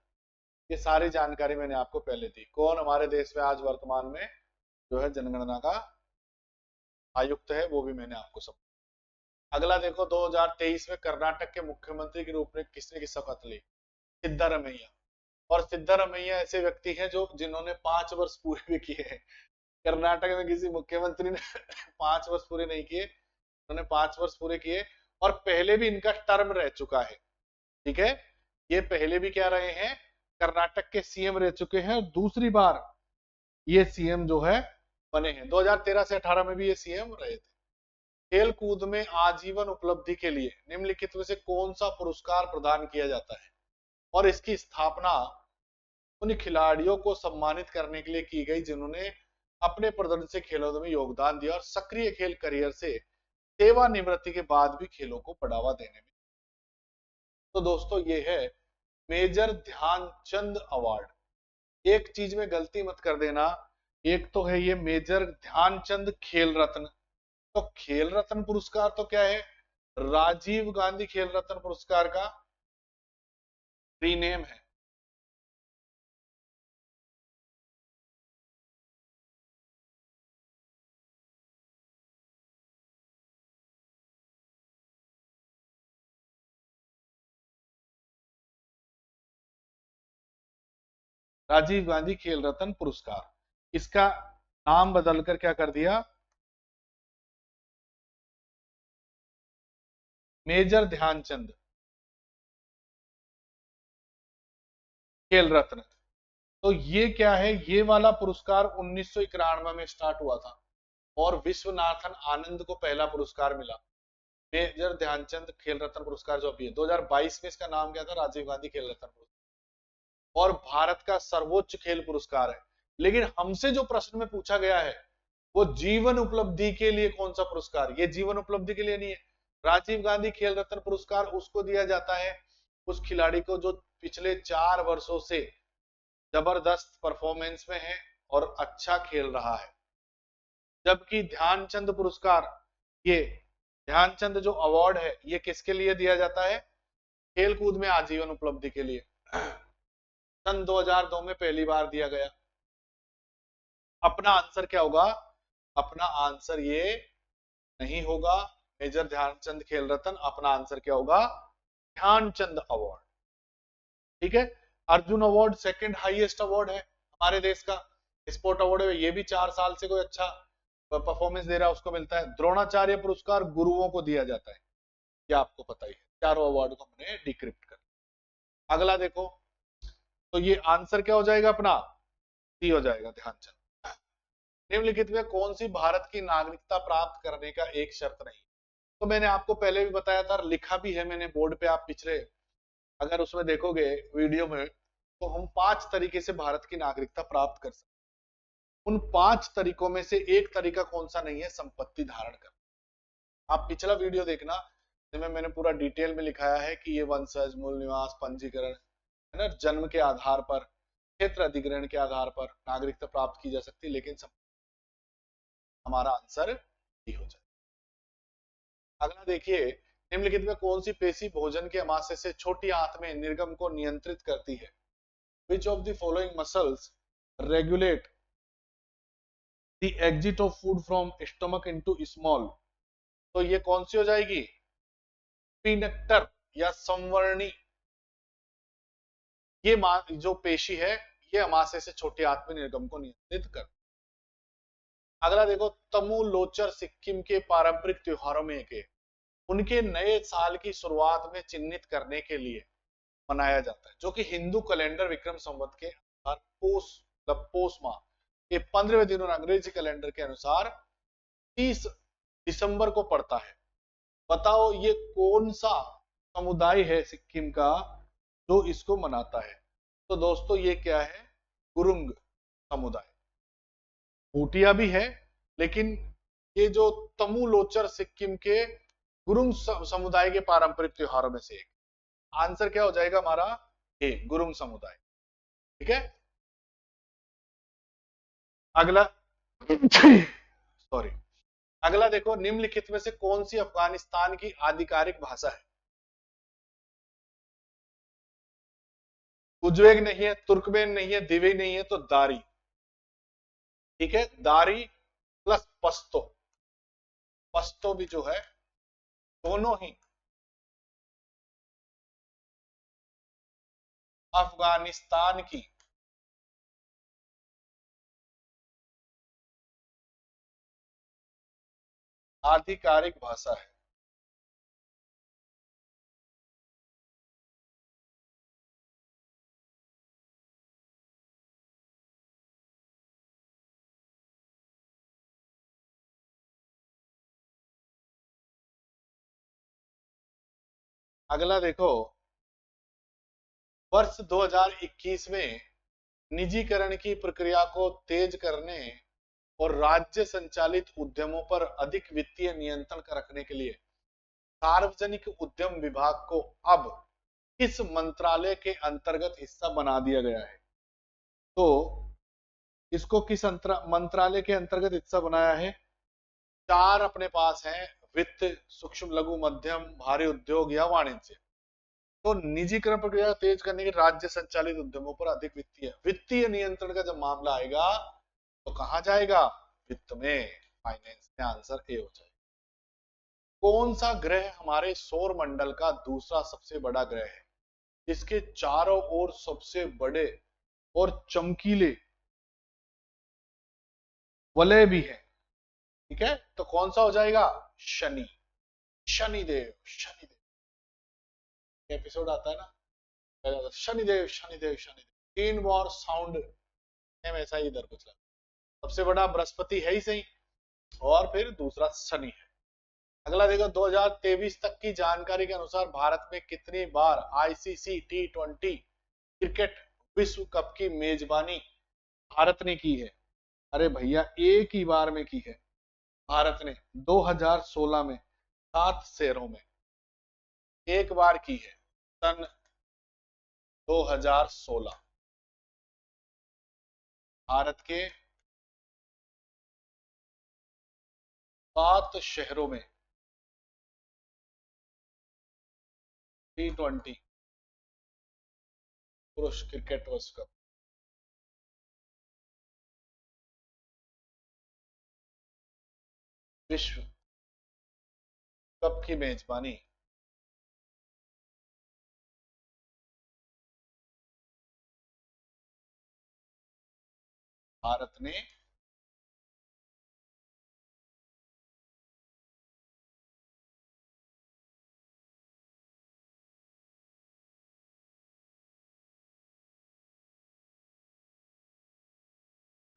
ये सारी जानकारी मैंने आपको पहले दी। कौन हमारे देश में आज वर्तमान में जो है जनगणना का आयुक्त है वो भी मैंने आपको सब। अगला देखो, 2023 में कर्नाटक के मुख्यमंत्री के रूप में किसने की शपथ ली? सिद्धारमैया। और सिद्धारमैया ऐसे व्यक्ति हैं जो जिन्होंने 5 वर्ष पूरे भी किए हैं। कर्नाटक में किसी मुख्यमंत्री ने 5 वर्ष पूरे नहीं किए, उन्होंने 5 वर्ष पूरे किए। और पहले भी इनका टर्म रह चुका है, ठीक है। ये पहले भी क्या रहे हैं? कर्नाटक के सीएम रह चुके हैं, और दूसरी बार ये सीएम जो है बने हैं। 2013 से 18 में भी ये सीएम रहे थे। खेल कूद में आजीवन उपलब्धि के लिए निम्नलिखित में से कौन सा पुरस्कार प्रदान किया जाता है? और इसकी स्थापना उन खिलाड़ियों को सम्मानित करने के लिए की गई जिन्होंने अपने प्रदर्शन से खेलों में योगदान दिया और सक्रिय खेल करियर से सेवानिवृत्ति के बाद भी खेलों को बढ़ावा देने में। तो दोस्तों ये है मेजर ध्यानचंद अवार्ड। एक चीज में गलती मत कर देना, एक तो है ये मेजर ध्यानचंद खेल रत्न। तो खेल रत्न पुरस्कार तो क्या है? राजीव गांधी खेल रत्न पुरस्कार का रीनेम है। राजीव गांधी खेल रत्न पुरस्कार, इसका नाम बदलकर क्या कर दिया, मेजर ध्यानचंद खेल रत्न। तो ये क्या है, ये वाला पुरस्कार 1991 में स्टार्ट हुआ था और विश्वनाथन आनंद को पहला पुरस्कार मिला। मेजर ध्यानचंद खेल रत्न पुरस्कार जो अभी है 2022 में, इसका नाम क्या था, राजीव गांधी खेल रत्न पुरस्कार, और भारत का सर्वोच्च खेल पुरस्कार है। लेकिन हमसे जो प्रश्न में पूछा गया है वो जीवन उपलब्धि के लिए कौन सा पुरस्कार, ये जीवन उपलब्धि के लिए नहीं है। राजीव गांधी खेल रत्न पुरस्कार उसको दिया जाता है उस खिलाड़ी को जो पिछले 4 वर्षों से जबरदस्त परफॉर्मेंस में है और अच्छा खेल रहा है। जबकि ध्यानचंद पुरस्कार, ये ध्यानचंद जो अवार्ड है ये किसके लिए दिया जाता है, खेल कूद में आजीवन उपलब्धि के लिए। सन 2002 में पहली बार दिया गया। अपना आंसर क्या होगा, अपना आंसर ये नहीं होगा मेजर ध्यानचंद खेल रत्न, अपना आंसर क्या होगा, ध्यानचंद अवार्ड। ठीक है, Arjun award second highest award है हमारे देश का, स्पोर्ट अवार्ड है, ये भी 4 साल से कोई अच्छा परफॉर्मेंस दे रहा है उसको मिलता है। द्रोणाचार्य पुरस्कार गुरुओं को दिया जाता है, ये आपको पता ही है। चारों अवार्ड को हमने डिक्रिप्ट कर। अगला देखो, तो ये आंसर क्या हो जाएगा अपना, सी हो जाएगा, ध्यानचंद। निम्नलिखित में कौन सी भारत की नागरिकता प्राप्त करने का एक शर्त नहीं, तो मैंने आपको पहले भी बताया था, लिखा भी है मैंने बोर्ड पे, आप पिछले अगर उसमें देखोगे वीडियो में, तो हम 5 तरीके से भारत की नागरिकता प्राप्त कर सकते। उन 5 तरीकों में से एक तरीका कौन सा नहीं है, संपत्ति धारण कर। आप पिछला वीडियो देखना, जिसमें मैंने पूरा डिटेल में लिखाया है कि ये वंशज, मूल निवास, पंजीकरण, है ना, जन्म के आधार पर, क्षेत्र अधिग्रहण के आधार पर नागरिकता प्राप्त की जा सकती है, लेकिन हमारा आंसर ही हो जाए। अगला देखिए, निम्नलिखित में कौन सी पेशी भोजन के अमाशय से छोटी आंत में निर्गम को नियंत्रित करती है, which of the following muscles regulate the exit of food from stomach into small, तो ये कौन सी हो जाएगी, स्फीनेक्टर या संवर्णी, ये जो पेशी है ये अमाशय से छोटी आंत में निर्गम को नियंत्रित कर। अगला देखो, तमु लोचर सिक्किम के पारंपरिक त्योहारों में एक है, उनके नए साल की शुरुआत में चिन्हित करने के लिए मनाया जाता है, जो कि हिंदू कैलेंडर विक्रम संवत के अनुसार पोष माह के 15वें दिन और अंग्रेजी कैलेंडर के अनुसार 30 दिसंबर को पड़ता है। बताओ ये कौन सा समुदाय है सिक्किम का जो इसको मनाता है, तो दोस्तों ये क्या है, गुरुंग समुदाय। भूटिया भी है, लेकिन ये जो तमु लोचर सिक्किम के गुरुंग समुदाय के पारंपरिक त्योहारों में से एक, आंसर क्या हो जाएगा हमारा, ए, गुरुंग समुदाय। ठीक है, अगला सॉरी, अगला देखो, निम्नलिखित में से कौन सी अफगानिस्तान की आधिकारिक भाषा है, उज्बेक नहीं है, तुर्कमेन नहीं है, दिवे नहीं है, तो दारी। ठीक है, दारी प्लस पश्तो, पश्तो भी जो है दोनों ही अफगानिस्तान की आधिकारिक भाषा है। अगला देखो, वर्ष 2021 में निजीकरण की प्रक्रिया को तेज करने और राज्य संचालित उद्यमों पर अधिक वित्तीय नियंत्रण रखने के लिए सार्वजनिक उद्यम विभाग को अब किस मंत्रालय के अंतर्गत हिस्सा बना दिया गया है, तो इसको किस मंत्रालय के अंतर्गत हिस्सा बनाया है, 4 अपने पास हैं, वित्त, सूक्ष्म लघु मध्यम भारी उद्योग या वाणिज्य। तो निजीकरण प्रक्रिया तेज करने के राज्य संचालित उद्यमों पर अधिक वित्तीय नियंत्रण का जब मामला आएगा तो कहां जाएगा, वित्त में, फाइनेंस में, आंसर ए हो जाएगा। कौन सा ग्रह हमारे सौर मंडल का दूसरा सबसे बड़ा ग्रह है, जिसके चारों ओर सबसे बड़े और चमकीले वलय भी है। ठीक है, तो कौन सा हो जाएगा? शनि। शनिदेव, शनिदेव एपिसोड आता है ना, शनिदेव शनिदेव शनिदेव, 3 बार साउंड सेम ऐसा ही इधर कुछ लगा। सबसे बड़ा बृहस्पति है ही सही, और फिर दूसरा शनि है। अगला देखो, 2023 तक की जानकारी के अनुसार भारत में कितनी बार आईसीसी T20 क्रिकेट विश्व कप की मेजबानी भारत ने की है? अरे भैया, एक ही बार में की है भारत ने, 2016 में 7 शहरों में एक बार की है, सन 2016। भारत के 7 शहरों में T20 पुरुष क्रिकेट विश्व कप, विश्व कप की मेजबानी भारत ने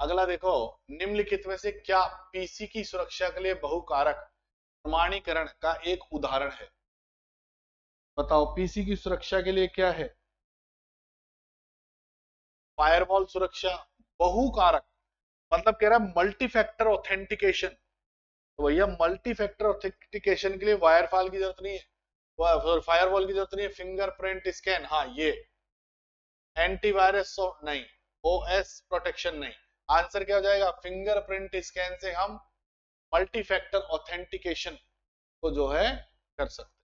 अगला देखो, निम्नलिखित में से क्या पीसी की सुरक्षा के लिए बहुकारक प्रमाणीकरण का एक उदाहरण है? बताओ, पीसी की सुरक्षा के लिए क्या है? फायरवॉल सुरक्षा, बहुकारक मतलब कह रहा है मल्टी फैक्टर ऑथेंटिकेशन। तो भैया, मल्टी फैक्टर ऑथेंटिकेशन के लिए वायरफॉल की जरूरत नहीं है, फायरवॉल की जरूरत नहीं है। फिंगरप्रिंट स्कैन, हाँ ये। एंटीवायरस नहीं, ओएस प्रोटेक्शन नहीं। आंसर क्या हो जाएगा? फिंगरप्रिंट स्कैन से हम मल्टी फैक्टर ऑथेंटिकेशन को जो है कर सकते।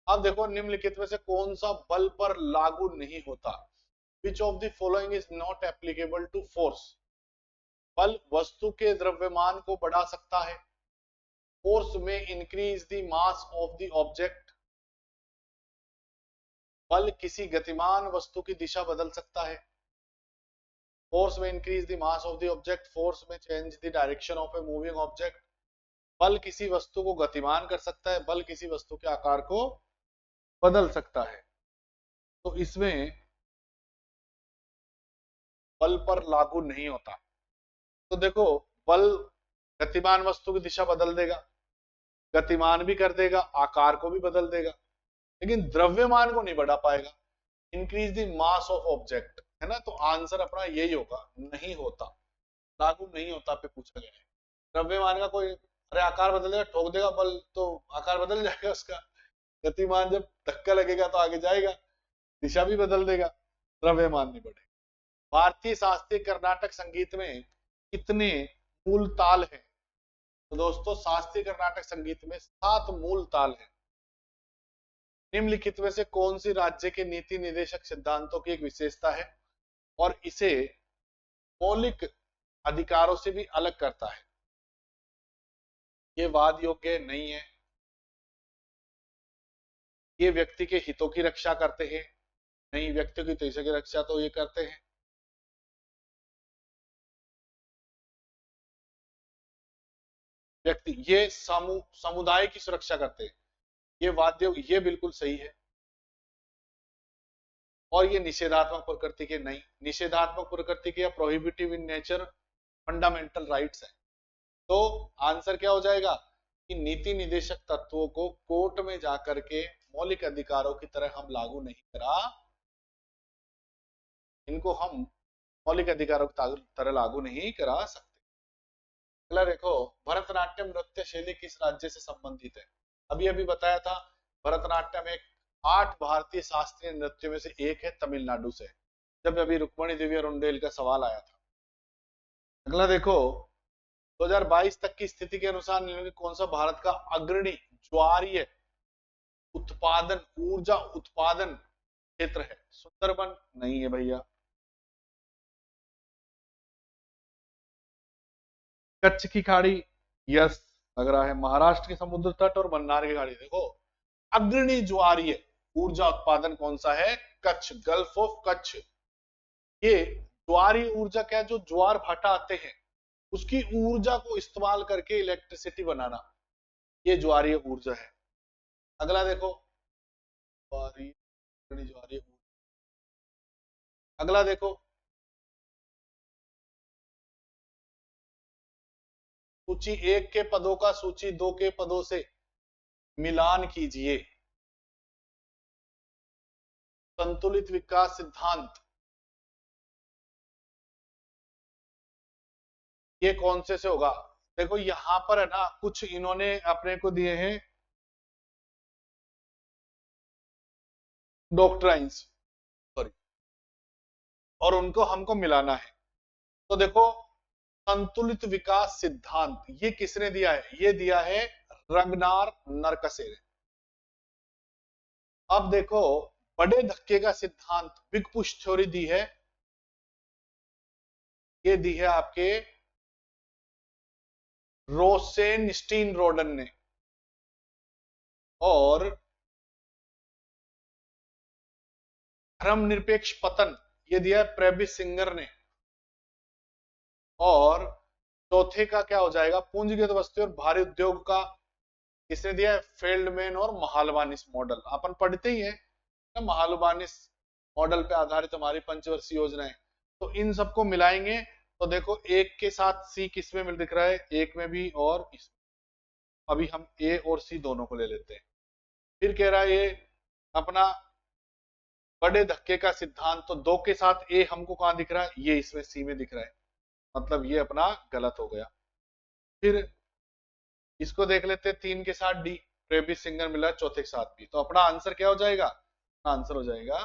अब देखो, निम्नलिखित में से कौन सा बल पर लागू नहीं होता? Which of the following is not applicable to force? बल वस्तु के द्रव्यमान को बढ़ा सकता है, फोर्स में increase the mass of the object, बल किसी गतिमान वस्तु की दिशा बदल सकता है, फोर्स में increase the mass of the object, force में change the direction of a moving object, बल किसी वस्तु को गतिमान कर सकता है, बल किसी वस्तु के आकार को बदल सकता है। तो इसमें बल पर लागू नहीं होता। तो देखो, बल गतिमान वस्तु की दिशा बदल देगा, गतिमान भी कर देगा, आकार को भी बदल देगा, लेकिन द्रव्यमान को नहीं बढ़ा पाएगा। Increase the mass of object है ना, तो आंसर अपना यही होगा, नहीं होता, लागू नहीं होता पे पूछा गया है। द्रव्यमान का कोई, अरे आकार बदल देगा, ठोक देगा बल तो आकार बदल जाएगा उसका। गतिमान जब धक्का लगेगा तो आगे जाएगा, दिशा भी बदल देगा, द्रव्यमान नहीं बढ़ेगा। भारतीय शास्त्रीय कर्नाटक संगीत में कितने मूल ताल हैं? तो दोस्तों, शास्त्रीय कर्नाटक संगीत में 7 मूल ताल हैं। निम्नलिखित में से कौन सी राज्य के नीति निदेशक सिद्धांतों की एक विशेषता है और इसे मौलिक अधिकारों से भी अलग करता है? ये वाद योग्य नहीं है, ये व्यक्ति के हितों की रक्षा करते हैं, नहीं व्यक्ति की हितों की रक्षा तो ये करते हैं। व्यक्ति, ये समुदाय की सुरक्षा करते हैं, ये वाद्य, ये बिल्कुल सही है। और ये निषेधात्मक प्रकृति के नहीं, निषेधात्मक प्रकृति के या prohibitive in nature fundamental rights है। तो आंसर क्या हो जाएगा कि नीति निदेशक तत्वों को कोर्ट में जाकर के मौलिक अधिकारों की तरह हम लागू नहीं करा, इनको हम मौलिक अधिकारों की तरह लागू नहीं करा सकते। अगला देखो, भरतनाट्यम नृत्य शैली किस राज्य से संबंधित है? अभी अभी बताया था, भरतनाट्यम एक 8 भारतीय शास्त्रीय नृत्य में से एक है, तमिलनाडु से, जब अभी रुक्मणी देवी और उंडेल का सवाल आया था। अगला देखो, 2022 तक की स्थिति के अनुसार निम्न में कौन सा भारत का अग्रणी ज्वारीय उत्पादन, ऊर्जा उत्पादन क्षेत्र है? सुंदरबन नहीं है भैया। कच्छ की खाड़ी, यस लग रहा है। महाराष्ट्र के समुद्र तट और मन्नार की खाड़ी। देखो, अग्रणी ज्वारीय ऊर्जा उत्पादन कौन सा है? Kutch, gulf of Kutch. ये ज्वारीय ऊर्जा क्या है, जो ज्वार भाटा आते हैं उसकी ऊर्जा को इस्तेमाल करके इलेक्ट्रिसिटी बनाना, ये ज्वारीय ऊर्जा है। अगला देखो, ज्वारीय ज्वारीय ऊर्जा। अगला देखो, सूची 1 के पदों का सूची 2 के पदों से मिलान कीजिए। संतुलित विकास सिद्धांत, ये कौन से होगा? देखो यहां पर है ना, कुछ इन्होंने अपने को दिए हैं डॉक्ट्राइंस, सॉरी, और उनको हमको मिलाना है। तो देखो, संतुलित विकास सिद्धांत ये किसने दिया है? ये दिया है रगनार नरकसे ने। अब देखो, बड़े धक्के का सिद्धांत, बिग पुश थ्योरी दी है, ये दी है आपके रोसेनस्टीन रोडन ने। और धर्मनिरपेक्ष पतन ये दिया है प्रेबिस सिंगर ने। और चौथे का क्या हो जाएगा? पूंजीगत वस्तु और भारी उद्योग का किसने दिया है? फेल्डमैन और महालवानिस मॉडल। अपन पढ़ते ही है, महालवानिस मॉडल पे आधारित हमारी पंचवर्षीय योजना है। तो इन सबको मिलाएंगे तो देखो, एक के साथ सी किसमें मिल दिख रहा है? एक में भी और इसमें। अभी हम ए और सी दोनों को ले लेते हैं। फिर कह रहा है ये अपना बड़े धक्के का सिद्धांत, तो दो के साथ ए हमको कहां दिख रहा है? ये इसमें सी में दिख रहा है, मतलब ये अपना गलत हो गया। फिर इसको देख लेते हैं, 3 के साथ डी, प्रेबी सिंगर मिला चौथे के साथ बी, तो अपना आंसर क्या हो जाएगा? आंसर हो जाएगा,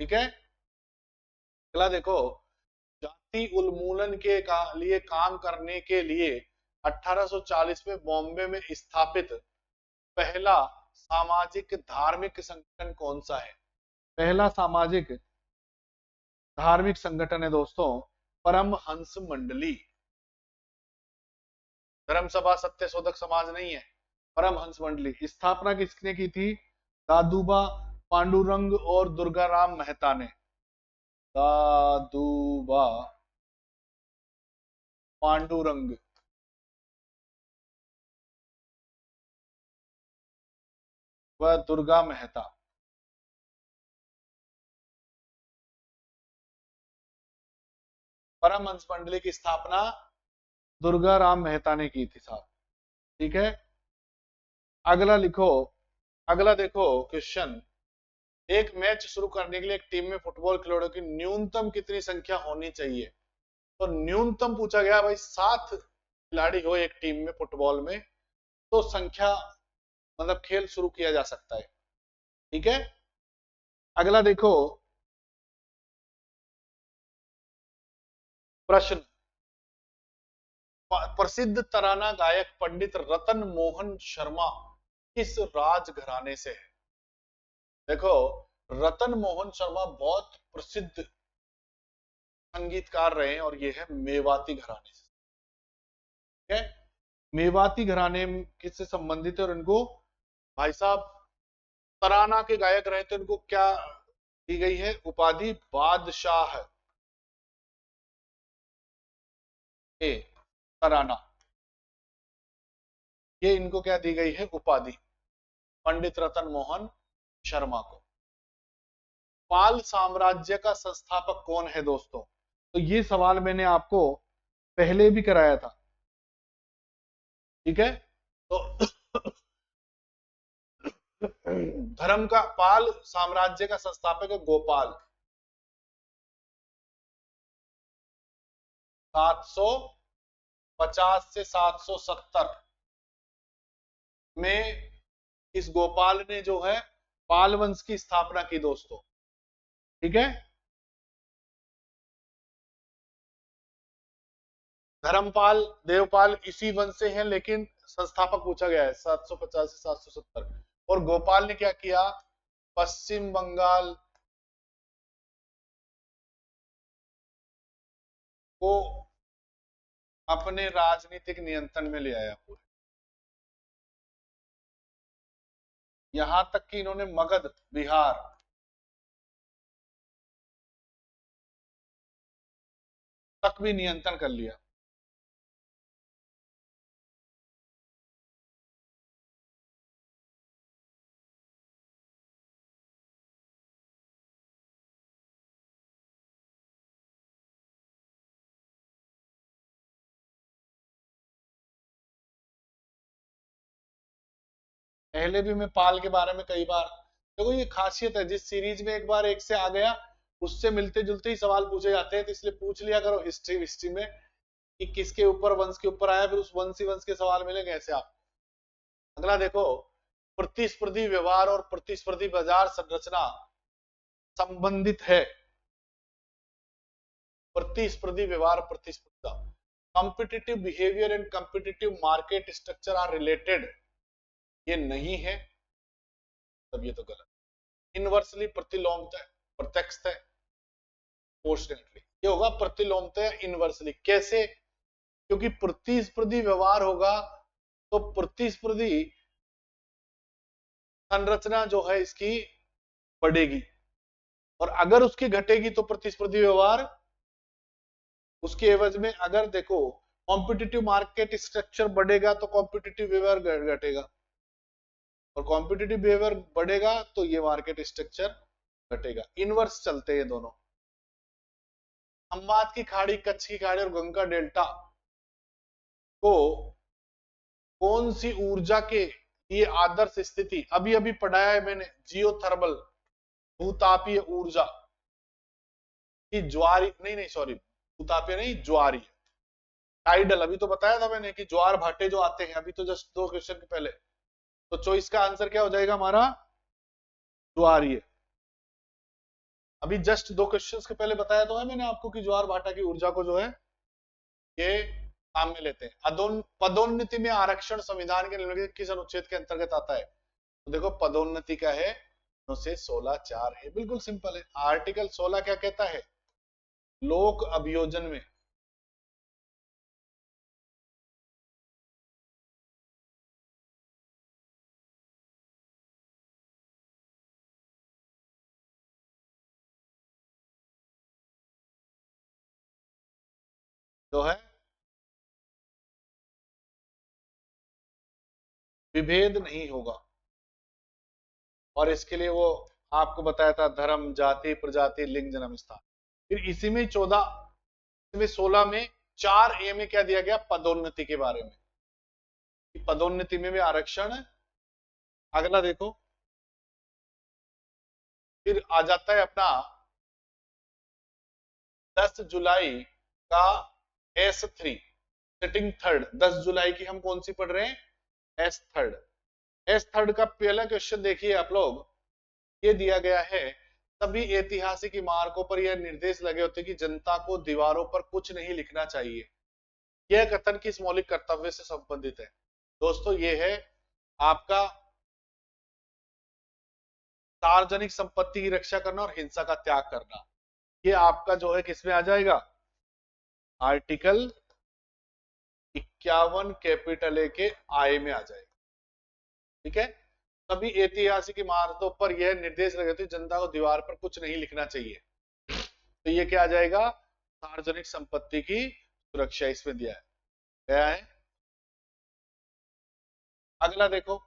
ठीक है। अगला देखो, जाति उन्मूलन के लिए काम करने के लिए 1840 में बॉम्बे में स्थापित पहला सामाजिक धार्मिक संगठन कौन सा है? पहला सामाजिक धार्मिक संगठन है दोस्तों परमहंस मंडली। धर्म सभा सत्य शोधक समाज नहीं है, परमहंस मंडली। स्थापना किसने की थी? दादूबा पांडुरंग और दुर्गाराम मेहता ने। दादूबा पांडुरंग व दुर्गा मेहता। परमहंस मंडली की स्थापना दुर्गा राम मेहता ने की थी साहब, ठीक है। अगला लिखो, अगला देखो क्वेश्चन, एक मैच शुरू करने के लिए एक टीम में फुटबॉल खिलाड़ियों की न्यूनतम कितनी संख्या होनी चाहिए? तो न्यूनतम पूछा गया भाई, 7 खिलाड़ी हो एक टीम में फुटबॉल में, तो संख्या मतलब खेल शुरू किया जा सकता है, ठीक है। अगला देखो प्रश्न, प्रसिद्ध तराना गायक पंडित रतन मोहन शर्मा किस राजघराने से है? देखो, रतन मोहन शर्मा बहुत प्रसिद्ध संगीतकार रहे हैं और ये है मेवाती घराने से, ठीक है। मेवाती घराने किससे संबंधित है? और इनको भाई साहब तराना के गायक रहे, तो इनको क्या दी गई है उपाधि? बादशाह ए तराना, ये इनको क्या दी गई है उपाधि? पंडित रतन मोहन शर्मा को। पाल साम्राज्य का संस्थापक कौन है दोस्तों? तो ये सवाल मैंने आपको पहले भी कराया था, ठीक है। तो धर्म का पाल साम्राज्य का संस्थापक है गोपाल। 750 से 770 में इस गोपाल ने जो है पाल वंश की स्थापना की दोस्तों, ठीक है। धर्मपाल देवपाल इसी वंश से हैं, लेकिन संस्थापक पूछा गया है 750 से 770। और गोपाल ने क्या किया? पश्चिम बंगाल को अपने राजनीतिक नियंत्रण में ले आया पूरे, यहां तक कि इन्होंने मगध बिहार तक भी नियंत्रण कर लिया। पहले भी मैं पाल के बारे में कई बार, देखो ये खासियत है, जिस सीरीज में एक बार एक से आ गया उससे मिलते जुलते ही सवाल पूछे जाते हैं, तो इसलिए पूछ लिया करो हिस्ट्री हिस्ट्री में कि किसके ऊपर वंश के ऊपर आया, फिर उस वंशी वंश के सवाल मिलेंगे ऐसे आप। अगला देखो, प्रतिस्पर्धी व्यवहार और प्रतिस्पर्धी बाजार संरचना संबंधित है। प्रतिस्पर्धी व्यवहार, प्रतिस्पर्धा, competitive behaviour and competitive market structure are related, ये नहीं है, तब ये तो गलत। इनवर्सली प्रतिलोमतः, प्रत्यक्षतः, प्रोपोर्शनली, ये होगा प्रतिलोमतः इनवर्सली। कैसे? क्योंकि प्रतिस्पर्धी व्यवहार होगा तो प्रतिस्पर्धी संरचना जो है इसकी बढ़ेगी, और अगर उसकी घटेगी तो प्रतिस्पर्धी व्यवहार उसके एवज में, अगर देखो कॉम्पिटिटिव मार्केट स्ट्रक्चर बढ़ेगा तो कॉम्पिटिटिव व्यवहार घटेगा, और कॉम्पिटिटिव बिहेवियर बढ़ेगा तो ये मार्केट स्ट्रक्चर घटेगा। इनवर्स चलते हैं दोनों। खंबात की खाड़ी, कच्छ की खाड़ी और गंगा डेल्टा को कौन सी ऊर्जा के लिए आदर्श स्थिति, अभी अभी पढ़ाया है मैंने, जियोथर्मल, भूतापीय ऊर्जा की ज्वारी, नहीं नहीं सॉरी, भूतापीय नहीं, ज्वारी, टाइडल, अभी तो बताया था मैंने कि ज्वार भाटे जो आते हैं, अभी तो जस्ट 2 क्वेश्चन के पहले। तो चॉइस का आंसर क्या हो जाएगा हमारा? ज्वारीय। अभी जस्ट 2 क्वेश्चंस के पहले बताया तो है मैंने आपको कि ज्वार भाटा की ऊर्जा को जो है ये काम में लेते हैं। पदोन्नति में आरक्षण संविधान के निम्नलिखित किस अनुच्छेद के अंतर्गत आता है? तो देखो पदोन्नति का है 916(4) है, बिल्कुल सिंपल है। आर्टिकल 16 क्या कहता है? लोक अभियोजन में जो है विभेद नहीं होगा, और इसके लिए वो आपको बताया था धर्म, जाति, प्रजाति, लिंग, जन्म स्थान। फिर इसी में 14 में 16 में 4A में क्या दिया गया? पदोन्नति के बारे में, पदोन्नति में भी आरक्षण। अगला देखो, फिर आ जाता है अपना 10 जुलाई का S3 सिटिंग थर्ड। 10 जुलाई की हम कौन सी पढ़ रहे हैं? S3। S3 का पहला क्वेश्चन देखिए आप लोग, ये दिया गया है, सभी ऐतिहासिक इमारतों पर यह निर्देश लगे होते कि जनता को दीवारों पर कुछ नहीं लिखना चाहिए। यह कथन किस मौलिक कर्तव्य से संबंधित है? दोस्तों ये है आपका सार्वजनिक संपत्ति की रक्षा करना और हिंसा का त्याग करना। ये आपका जो है किसमें आ जाएगा? आर्टिकल 51 कैपिटल ए के आई में आ जाएगा। ठीक है, सभी ऐतिहासिक इमारतों पर यह निर्देश लगे थे जनता को दीवार पर कुछ नहीं लिखना चाहिए। तो ये क्या आ जाएगा? सार्वजनिक संपत्ति की सुरक्षा इसमें दिया है, गया है। अगला देखो,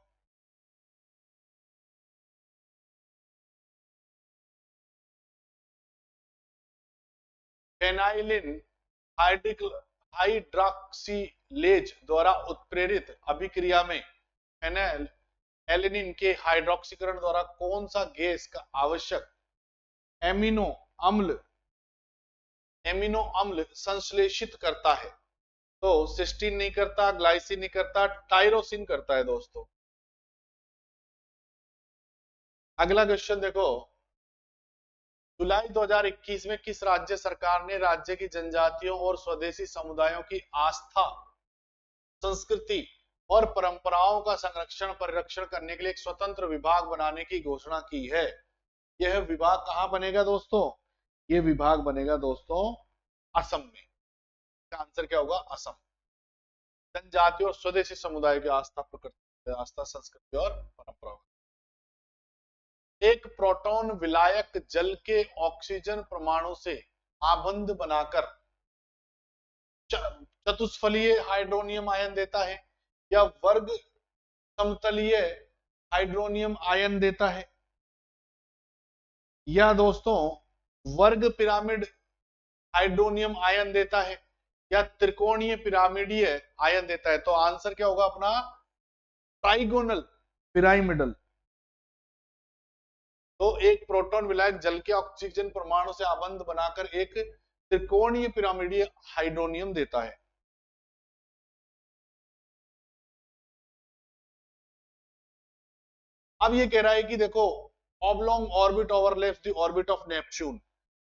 फेनाइलिन हाइड्रॉक्सीलेज द्वारा उत्प्रेरित अभिक्रिया में फेनाइल एलिनिन के हाइड्रोक्सीकरण द्वारा कौन सा गैस का आवश्यक एमिनो अम्ल संश्लेषित करता है? तो सिस्टीन नहीं करता, ग्लाइसिन नहीं करता, टायरोसिन करता है दोस्तों। अगला क्वेश्चन देखो, जुलाई 2021 में किस राज्य सरकार ने राज्य की जनजातियों और स्वदेशी समुदायों की आस्था, संस्कृति और परंपराओं का संरक्षण परिरक्षण करने के लिए एक स्वतंत्र विभाग बनाने की घोषणा की है? यह विभाग कहां बनेगा दोस्तों? यह विभाग बनेगा दोस्तों असम में। इसका आंसर क्या होगा? असम। जनजाति और स्वदेशी समुदाय की आस्था, प्रकृति, आस्था, संस्कृति और परंपराओं। एक प्रोटॉन विलायक जल के ऑक्सीजन परमाणु से आबंध बनाकर चतुष्फलीय हाइड्रोनियम आयन देता है, या वर्ग समतलीय हाइड्रोनियम आयन देता है, या दोस्तों वर्ग पिरामिड हाइड्रोनियम आयन देता है, या त्रिकोणीय पिरामिडीय आयन देता है। तो आंसर क्या होगा अपना? Trigonal pyramidal. तो एक प्रोटॉन विलायक जल के ऑक्सीजन परमाणु से आबंध बनाकर एक त्रिकोणीय पिरामिडीय हाइड्रोनियम देता है। अब ये कह रहा है कि देखो, oblong orbit overlaps the orbit of Neptune.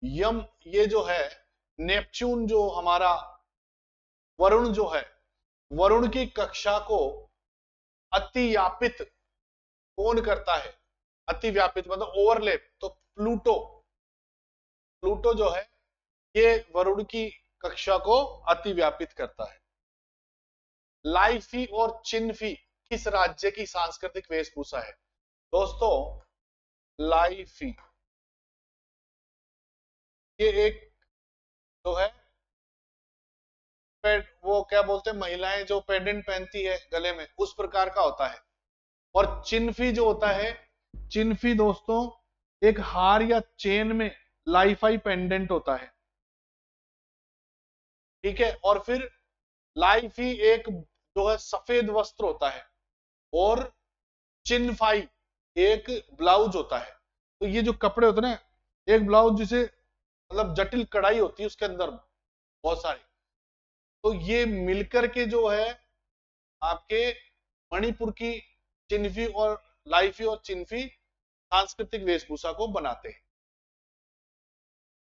Yama, ये जो है नेपच्यून, जो हमारा वरुण जो है, वरुण की कक्षा को अतिव्यापित कौन करता है? अतिव्यापित मतलब ओवरलैप। तो प्लूटो, प्लूटो जो है ये वरुण की कक्षा को अतिव्यापित करता है। लाइफी और चिन्फी किस राज्य की सांस्कृतिक वेशभूषा है? दोस्तों लाइफी ये एक जो है वो क्या बोलते हैं, महिलाएं जो पेडेंट पहनती है गले में, उस प्रकार का होता है। और चिन्फी जो होता है, चिन्फी दोस्तों एक हार या चेन में लाइफाई पेंडेंट होता है, ठीक है। और फिर लाइफी एक जो है सफेद वस्त्र होता है, और चिन्फाई एक ब्लाउज होता है। तो ये जो कपड़े होते हैं ना, एक ब्लाउज जिसे मतलब जटिल कढ़ाई होती है उसके अंदर बहुत सारी, तो ये मिलकर के जो है आपके मणिपुर की चिन्फी और लाइफी और चिन्फी सांस्कृतिक वेशभूषा को बनाते हैं।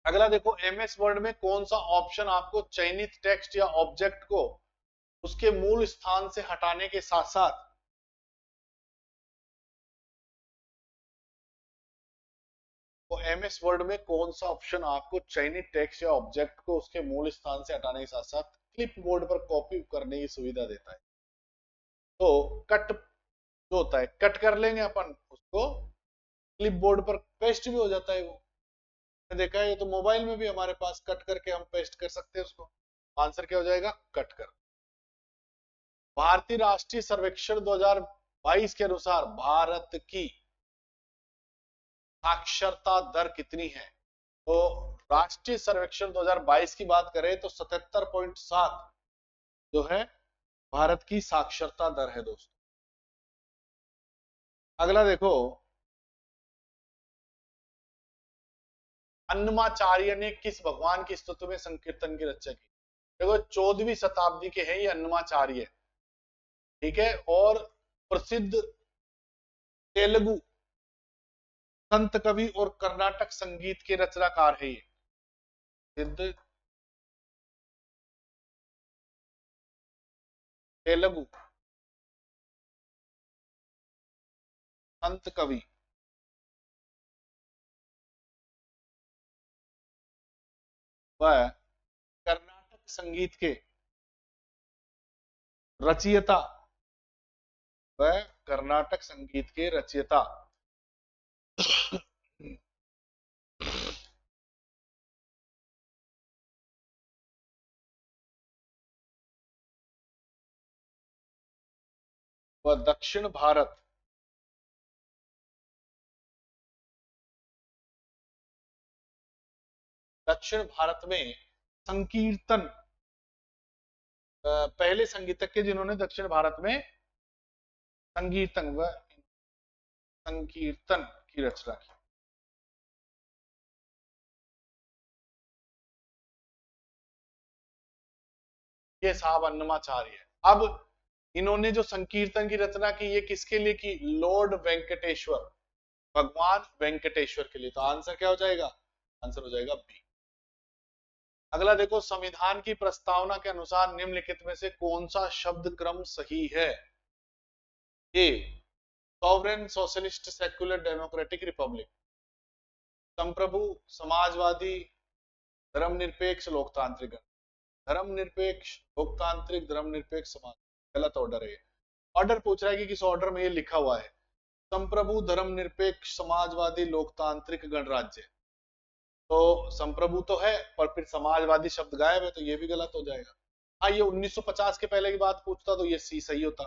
अगला देखो, एमएस वर्ड में कौन सा ऑप्शन आपको चयनित टेक्स्ट या ऑब्जेक्ट को उसके मूल स्थान से हटाने के साथ साथ तो एमएस वर्ड में कौन सा ऑप्शन आपको चयनित टेक्स्ट या ऑब्जेक्ट को उसके मूल स्थान से हटाने के साथ साथ क्लिप बोर्ड पर कॉपी करने की सुविधा देता है? तो कट जो होता है, कट कर लेंगे अपन उसको, क्लिप बोर्ड पर पेस्ट भी हो जाता है। वो देखा है, ये तो मोबाइल में भी हमारे पास कट करके हम पेस्ट कर सकते हैं उसको। आंसर क्या हो जाएगा? कट कर। भारतीय राष्ट्रीय सर्वेक्षण 2022 के अनुसार भारत की साक्षरता दर कितनी है? तो राष्ट्रीय सर्वेक्षण 2022 की बात करें तो 77.7 जो है भारत की साक्षरता दर है दोस्तों। अगला देखो, अन्नमाचार्य ने किस भगवान की स्तुति में संकीर्तन की रचना की? देखो 14वीं शताब्दी के हैं ये अन्नमाचार्य, ठीक है। और प्रसिद्ध तेलुगु संत कवि और कर्नाटक संगीत के रचनाकार है ये। सिद्ध तेलुगु संत कवि वह कर्नाटक संगीत के रचयिता, वह कर्नाटक संगीत के रचयिता वह दक्षिण भारत में संकीर्तन पहले संगीतज्ञ जिन्होंने दक्षिण भारत में संकीर्तन व संकीर्तन की रचना की। ये साहब अन्नमाचार्य है। अब इन्होंने जो संकीर्तन की रचना की, ये किसके लिए की? लॉर्ड वेंकटेश्वर, भगवान वेंकटेश्वर के लिए। तो आंसर क्या हो जाएगा? आंसर हो जाएगा बी। अगला देखो, संविधान की प्रस्तावना के अनुसार निम्नलिखित में से कौन सा शब्द क्रम सही है? A sovereign socialist secular democratic republic, संप्रभु समाजवादी धर्मनिरपेक्ष लोकतांत्रिक, धर्मनिरपेक्ष लोकतांत्रिक धर्मनिरपेक्ष समाज। गलत ऑर्डर है। ऑर्डर पूछ रहा है कि किस ऑर्डर में ये लिखा हुआ है? संप्रभु धर्मनिरपेक्ष समाजवादी लोकतांत्रिक गणराज्य। तो संप्रभु तो है पर फिर समाजवादी शब्द गायब है, तो ये भी गलत हो जाएगा। हाँ, ये 1950 के पहले की बात पूछता तो ये सी सही होता।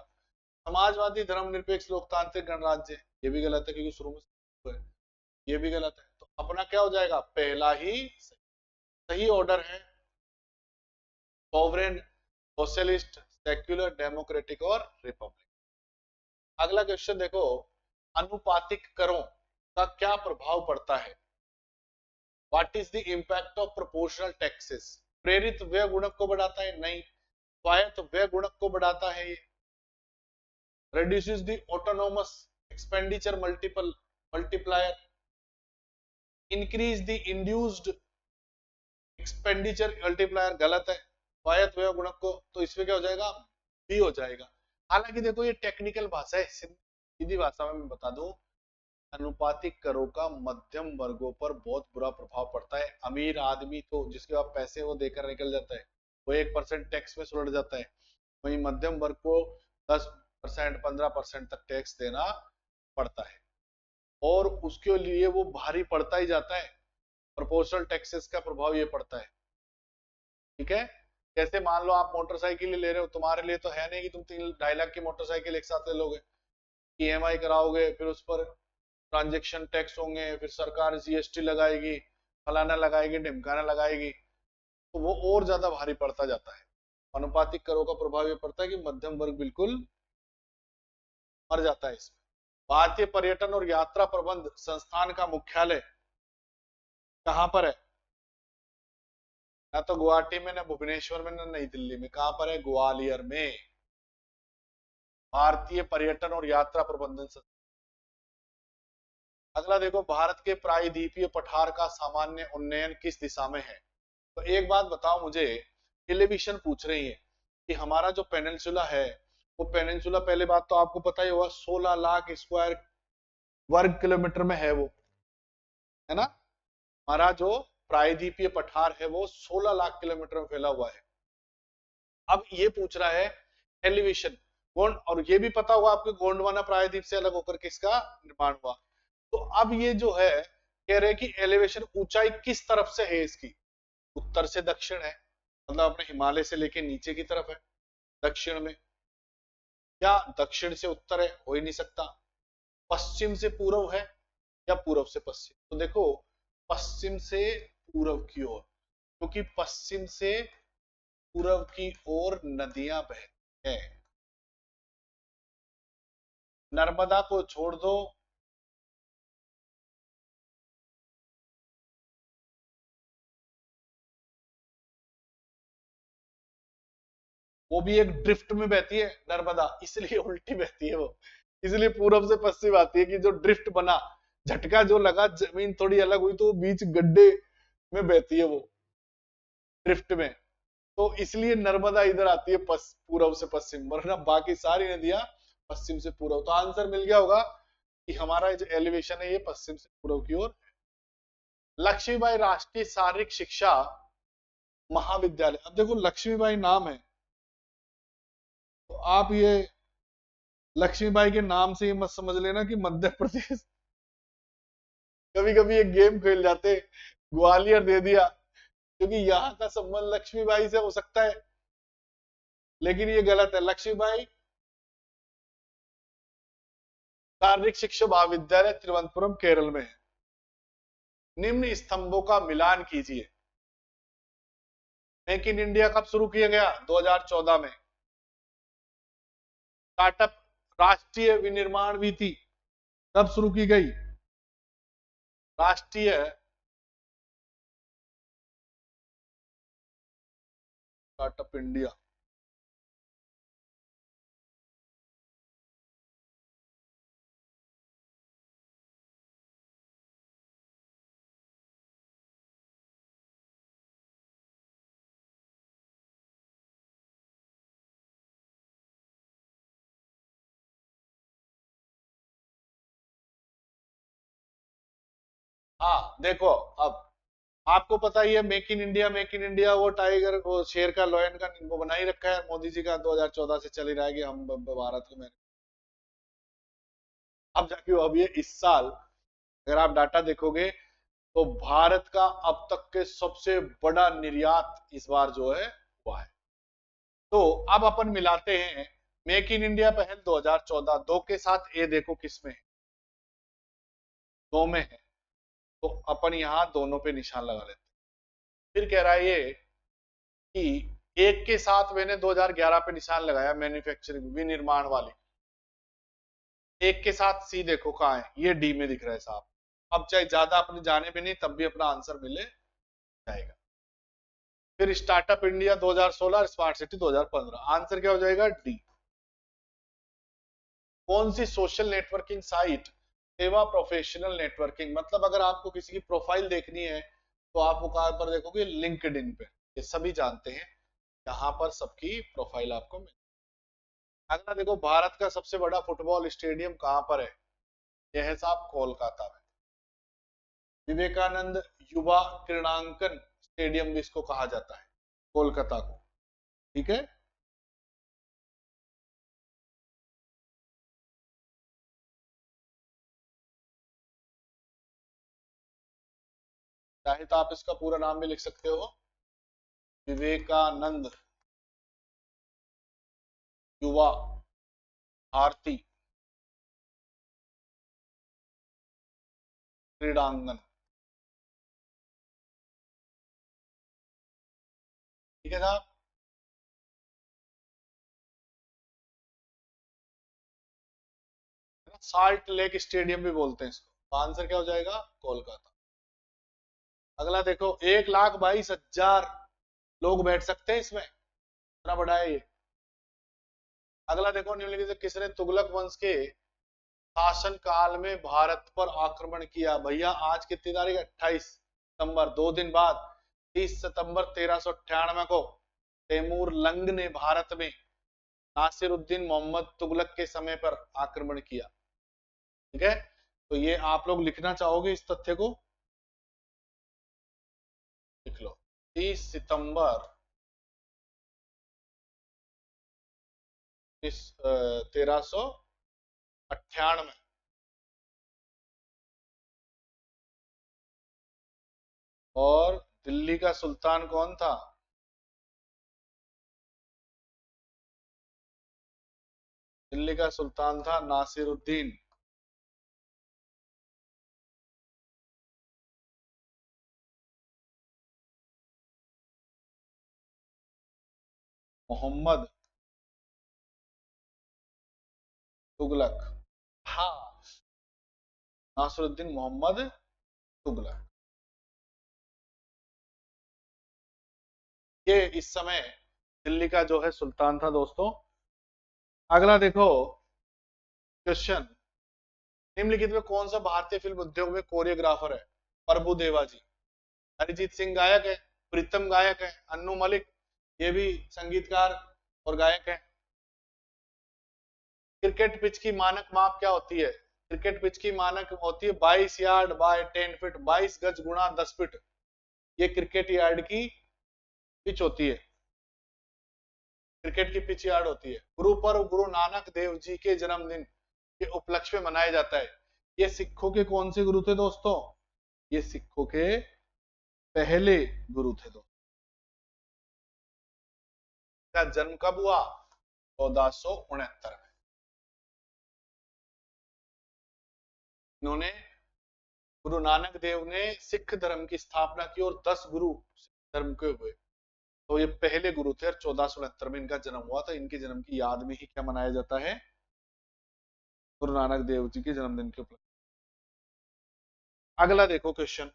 समाजवादी धर्मनिरपेक्ष लोकतांत्रिक गणराज्य, ये भी गलत है क्योंकि शुरू में है, ये भी गलत है। तो अपना क्या हो जाएगा, पहला ही सही ऑर्डर है, सॉवरेन, सोशलिस्ट, सेक्युलर, डेमोक्रेटिक और रिपब्लिक। अगला क्वेश्चन देखो, अनुपातिक करों का क्या प्रभाव पड़ता है? What is the impact of proportional taxes? प्रेरित व्यय गुणक को बढ़ाता है? नहीं। स्वायत्त व्यय गुणक को बढ़ाता है ये। reduces the autonomous expenditure multiplier, increase the induced expenditure multiplier, गलत है। स्वायत्त व्यय गुणक को तो इसमें क्या हो जाएगा, बी हो जाएगा। हालांकि देखो ये टेक्निकल भाषा है, सीधी भाषा में मैं बता दूं, अनुपातिक करों का मध्यम वर्गों पर बहुत बुरा प्रभाव पड़ता है। अमीर आदमी तो जिसके पास पैसे वो देकर निकल जाता है, वो 1% टैक्स में सुलझ जाता है। वहीं मध्यम वर्ग को 10%, 15% तक टैक्स देना पड़ता है और उसके लिए वो भारी पड़ता ही जाता है। प्रोपोर्शनल टैक्सेस का प्रभाव ये पड़ता है। ठीक है, जैसे मान लो आप मोटरसाइकिल ले रहे हो, तुम्हारे लिए तो है नहीं कि तुम 3-2.5 लाख की मोटरसाइकिल एक साथ ले लोगे, ईएमआई कराओगे, फिर उस पर ट्रांजैक्शन टैक्स होंगे, फिर सरकार जीएसटी लगाएगी, फलाना लगाएगी, ढिमकाना लगाएगी, तो वो और ज्यादा भारी पड़ता जाता है। अनुपातिक करों का प्रभाव ये पड़ता है कि मध्यम वर्ग बिल्कुल मर जाता है इसमें। भारतीय पर्यटन और यात्रा प्रबंध संस्थान का मुख्यालय कहां पर है? ना तो गुवाहाटी में, ना भुवनेश्वर में, ना नई दिल्ली में। कहां पर है? ग्वालियर में। भारतीय पर्यटन और यात्रा प्रबंधन संस्थान। अगला देखो, भारत के प्रायद्वीपीय पठार का सामान्य उन्नयन किस दिशा में है? तो एक बात बताओ मुझे, टेलीविजन पूछ रही है कि हमारा जो पेनिनसुला है, वो पेनिनसुला, पहले बात तो आपको पता ही होगा, 16 लाख स्क्वायर वर्ग किलोमीटर में है वो, है ना। हमारा जो प्रायद्वीपीय पठार है वो 16 लाख किलोमीटर में फैला हुआ है। अब ये पूछ रहा है एलिवेशन, गोंड, और ये भी पता होगा आपको गोंडवाना प्रायद्वीप से अलग होकर किसका निर्माण हुआ। तो अब ये जो है कह रहे कि एलिवेशन, ऊंचाई किस तरफ से है इसकी? उत्तर से दक्षिण है, मतलब अपने हिमालय से लेके नीचे की तरफ है, दक्षिण में। क्या दक्षिण से उत्तर है? हो ही नहीं सकता। पश्चिम से पूर्व है या पूर्व से पश्चिम? तो देखो, पश्चिम से पूर्व की ओर, क्योंकि पश्चिम से पूर्व की ओर नदियां बहती हैं। नर्मदा को छोड़ दो, वो भी एक ड्रिफ्ट में बहती है नर्मदा, इसलिए उल्टी बहती है वो, इसलिए पूरब से पश्चिम आती है कि जो ड्रिफ्ट बना, झटका जो लगा, जमीन थोड़ी अलग हुई तो बीच गड्ढे में बहती है वो, ड्रिफ्ट में। तो इसलिए नर्मदा इधर आती है पूरब से पश्चिम, वरना बाकी सारी नदियां पश्चिम से पूर्व। तो आंसर मिल गया होगा कि हमारा जो एलिवेशन है ये पश्चिम से पूर्व की ओर। लक्ष्मीबाई राष्ट्रीय शारीरिक शिक्षा महाविद्यालय, अब देखो लक्ष्मीबाई नाम है, तो आप ये लक्ष्मीबाई के नाम से ये मत समझ लेना कि मध्य प्रदेश। कभी कभी एक गेम खेल जाते, ग्वालियर दे दिया क्योंकि यहाँ का संबंध लक्ष्मीबाई से हो सकता है, लेकिन ये गलत है। लक्ष्मीबाई शारीरिक शिक्षा महाविद्यालय तिरुवनंतपुरम केरल में है। निम्न स्तंभों का मिलान कीजिए। मेक इन इंडिया कब शुरू किया गया? 2014 में। स्टार्टअप राष्ट्रीय विनिर्माण नीति कब शुरू की गई? राष्ट्रीय स्टार्टअप इंडिया। हाँ देखो, अब आपको पता ही है make in India, make in India, वो टाइगर, वो शेर का लॉयन का वो बना ही रखा है मोदी जी का, 2014 से चल ही रहा है कि हम भारत को। अब जाके अब ये इस साल अगर आप डाटा देखोगे तो भारत का अब तक के सबसे बड़ा निर्यात इस बार जो है हुआ है। तो अब अपन मिलाते हैं मेक इन इंडिया पहल 2014 दो के साथ, ए देखो किसमें है, दो में है, तो अपन यहाँ दोनों पे निशान लगा लेते हैं। फिर कह रहा है ये कि एक के साथ मैंने 2011 पे निशान लगाया, मैन्युफैक्चरिंग विनिर्माण वाली। एक के साथ सी देखो कहाँ है, ये डी में दिख रहा है साहब। अब चाहे ज्यादा अपने जाने भी नहीं, तब भी अपना आंसर मिले जाएगा। फिर startup India 2016, smart city 2015, answer क्या हो जाएगा, डी। कौन सी सोशल नेटवर्किंग साइट सेवा प्रोफेशनल नेटवर्किंग, मतलब अगर आपको किसी की प्रोफाइल देखनी है तो आप वो कहां पर देखोगे, लिंक्डइन पे, ये सभी जानते हैं, यहाँ पर सबकी प्रोफाइल आपको मिल। अगला देखो, भारत का सबसे बड़ा फुटबॉल स्टेडियम कहाँ पर है, यह है साहब कोलकाता में। विवेकानंद युवा क्रीड़ांकन स्टेडियम भी इसको कहा जाता है, कोलकाता को। ठीक है, चाहे तो आप इसका पूरा नाम भी लिख सकते हो, विवेकानंद युवा भारती क्रीड़ांगन। ठीक है साहब। साल्ट लेक स्टेडियम भी बोलते हैं इसको, आंसर क्या हो जाएगा, कोलकाता। अगला देखो, 1,22,000 लोग बैठ सकते हैं इसमें, इतना बड़ा है ये। अगला देखो, निम्नलिखित से किसने तुगलक वंश के शासन काल में भारत पर आक्रमण किया। भैया आज कितनी तारीख, 28 सितंबर, 2 दिन बाद 30 सितंबर 1398 को तैमूर लंग ने भारत में नासिरुद्दीन मोहम्मद तुगलक के समय पर आक्रमण किया। ठीक है, तो ये आप लोग लिखना चाहोगे इस तथ्य को, लिख लो, 30 सितंबर इस 1398। और दिल्ली का सुल्तान कौन था, दिल्ली का सुल्तान था नासिरुद्दीन मोहम्मद तुगलक। हाँ, नासिरुद्दीन मोहम्मद तुगलक, ये इस समय दिल्ली का जो है सुल्तान था दोस्तों। अगला देखो क्वेश्चन, निम्नलिखित में कौन सा भारतीय फिल्म उद्योग में कोरियोग्राफर है, प्रभु देवा जी। अरिजीत सिंह गायक है, प्रीतम गायक है, अन्नू मलिक ये भी संगीतकार और गायक है। क्रिकेट पिच की मानक माप क्या होती है, क्रिकेट पिच की मानक होती है 22 यार्ड बाय 10 फीट, 22 गज गुणा 10 फीट, ये क्रिकेट यार्ड की पिच होती है, क्रिकेट की पिच यार्ड होती है। गुरु पर्व गुरु नानक देव जी के जन्मदिन के उपलक्ष्य में मनाया जाता है। ये सिखों के कौन से गुरु थे दोस्तों, ये सिखों के पहले गुरु थे दोस्तों। का जन्म कब हुआ, 1469 में। इन्होंने, गुरु नानक देव ने सिख धर्म की स्थापना की और 10 गुरु धर्म के हुए, तो ये पहले गुरु थे और 1469 में इनका जन्म हुआ था। इनके जन्म की याद में ही क्या मनाया जाता है, गुरु नानक देव जी के जन्मदिन के उपलक्ष्य। अगला देखो क्वेश्चन,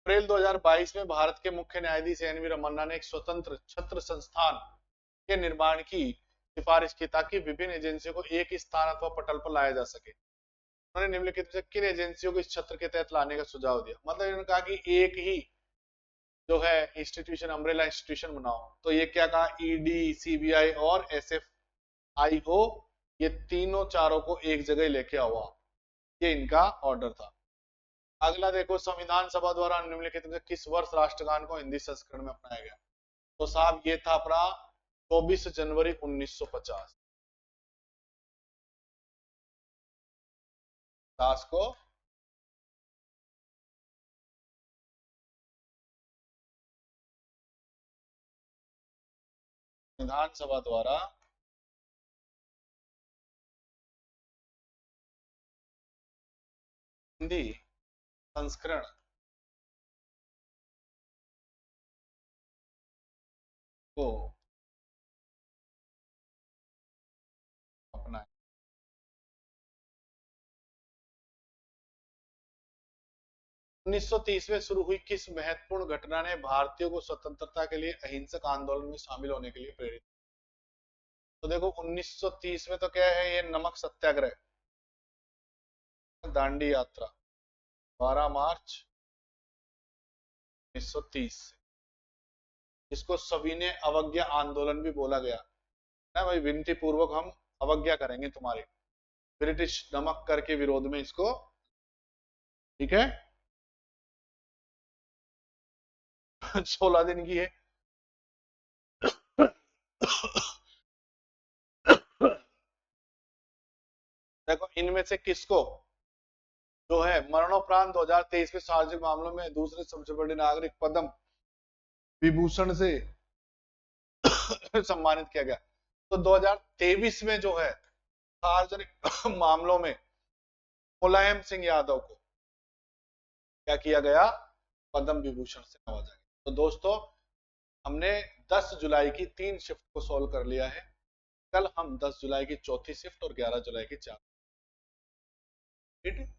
अप्रैल 2022 में भारत के मुख्य न्यायाधीश एन वी रमन्ना ने एक स्वतंत्र छत्र संस्थान के निर्माण की सिफारिश की ताकि विभिन्न एजेंसियों को एक ही स्थान अथवा पटल पर लाया जा सके। उन्होंने निम्नलिखित में से किन एजेंसियों को इस छत्र के तहत लाने का सुझाव दिया, मतलब इन्होंने कहा कि एक ही जो है इंस्टीट्यूशन, अम्ब्रेला इंस्टीट्यूशन बनाओ, तो ये क्या कहा, ईडी, सीबीआई और एसएफआई को, ये तीनों चारों को एक जगह लेके आओ, ये इनका ऑर्डर था। अगला देखो, संविधान सभा द्वारा निम्नलिखित में किस वर्ष राष्ट्रगान को हिंदी संस्करण में अपनाया गया, तो साहब ये था अपना 24 जनवरी 1950 दास को। विधानसभा द्वारा हिंदी संस्करण को अपनाया। 1930 में शुरू हुई किस महत्वपूर्ण घटना ने भारतीयों को स्वतंत्रता के लिए अहिंसक आंदोलन में शामिल होने के लिए प्रेरित? तो देखो 1930 में तो क्या है, ये नमक सत्याग्रह, दांडी यात्रा 12 मार्च 1930, इसको सविनय अवज्ञा आंदोलन भी बोला गया है भाई। विनती पूर्वक हम अवज्ञा करेंगे तुम्हारी, ब्रिटिश नमक कर के विरोध में इसको, ठीक है। 16 दिन की है। देखो इनमें से किसको जो है मरणोपरांत 2023 में सार्वजनिक मामलों में दूसरे सबसे बड़े नागरिक पद्म विभूषण से सम्मानित किया गया? तो 2023 में जो है सार्वजनिक मामलों में मुलायम सिंह यादव को क्या किया गया? पद्म विभूषण से नवाजा गया। तो दोस्तों हमने 10 जुलाई की 3 शिफ्ट को सॉल्व कर लिया है। कल हम 10 जुलाई की चौथी शिफ्ट और 11 जुलाई की 4, ठीक है।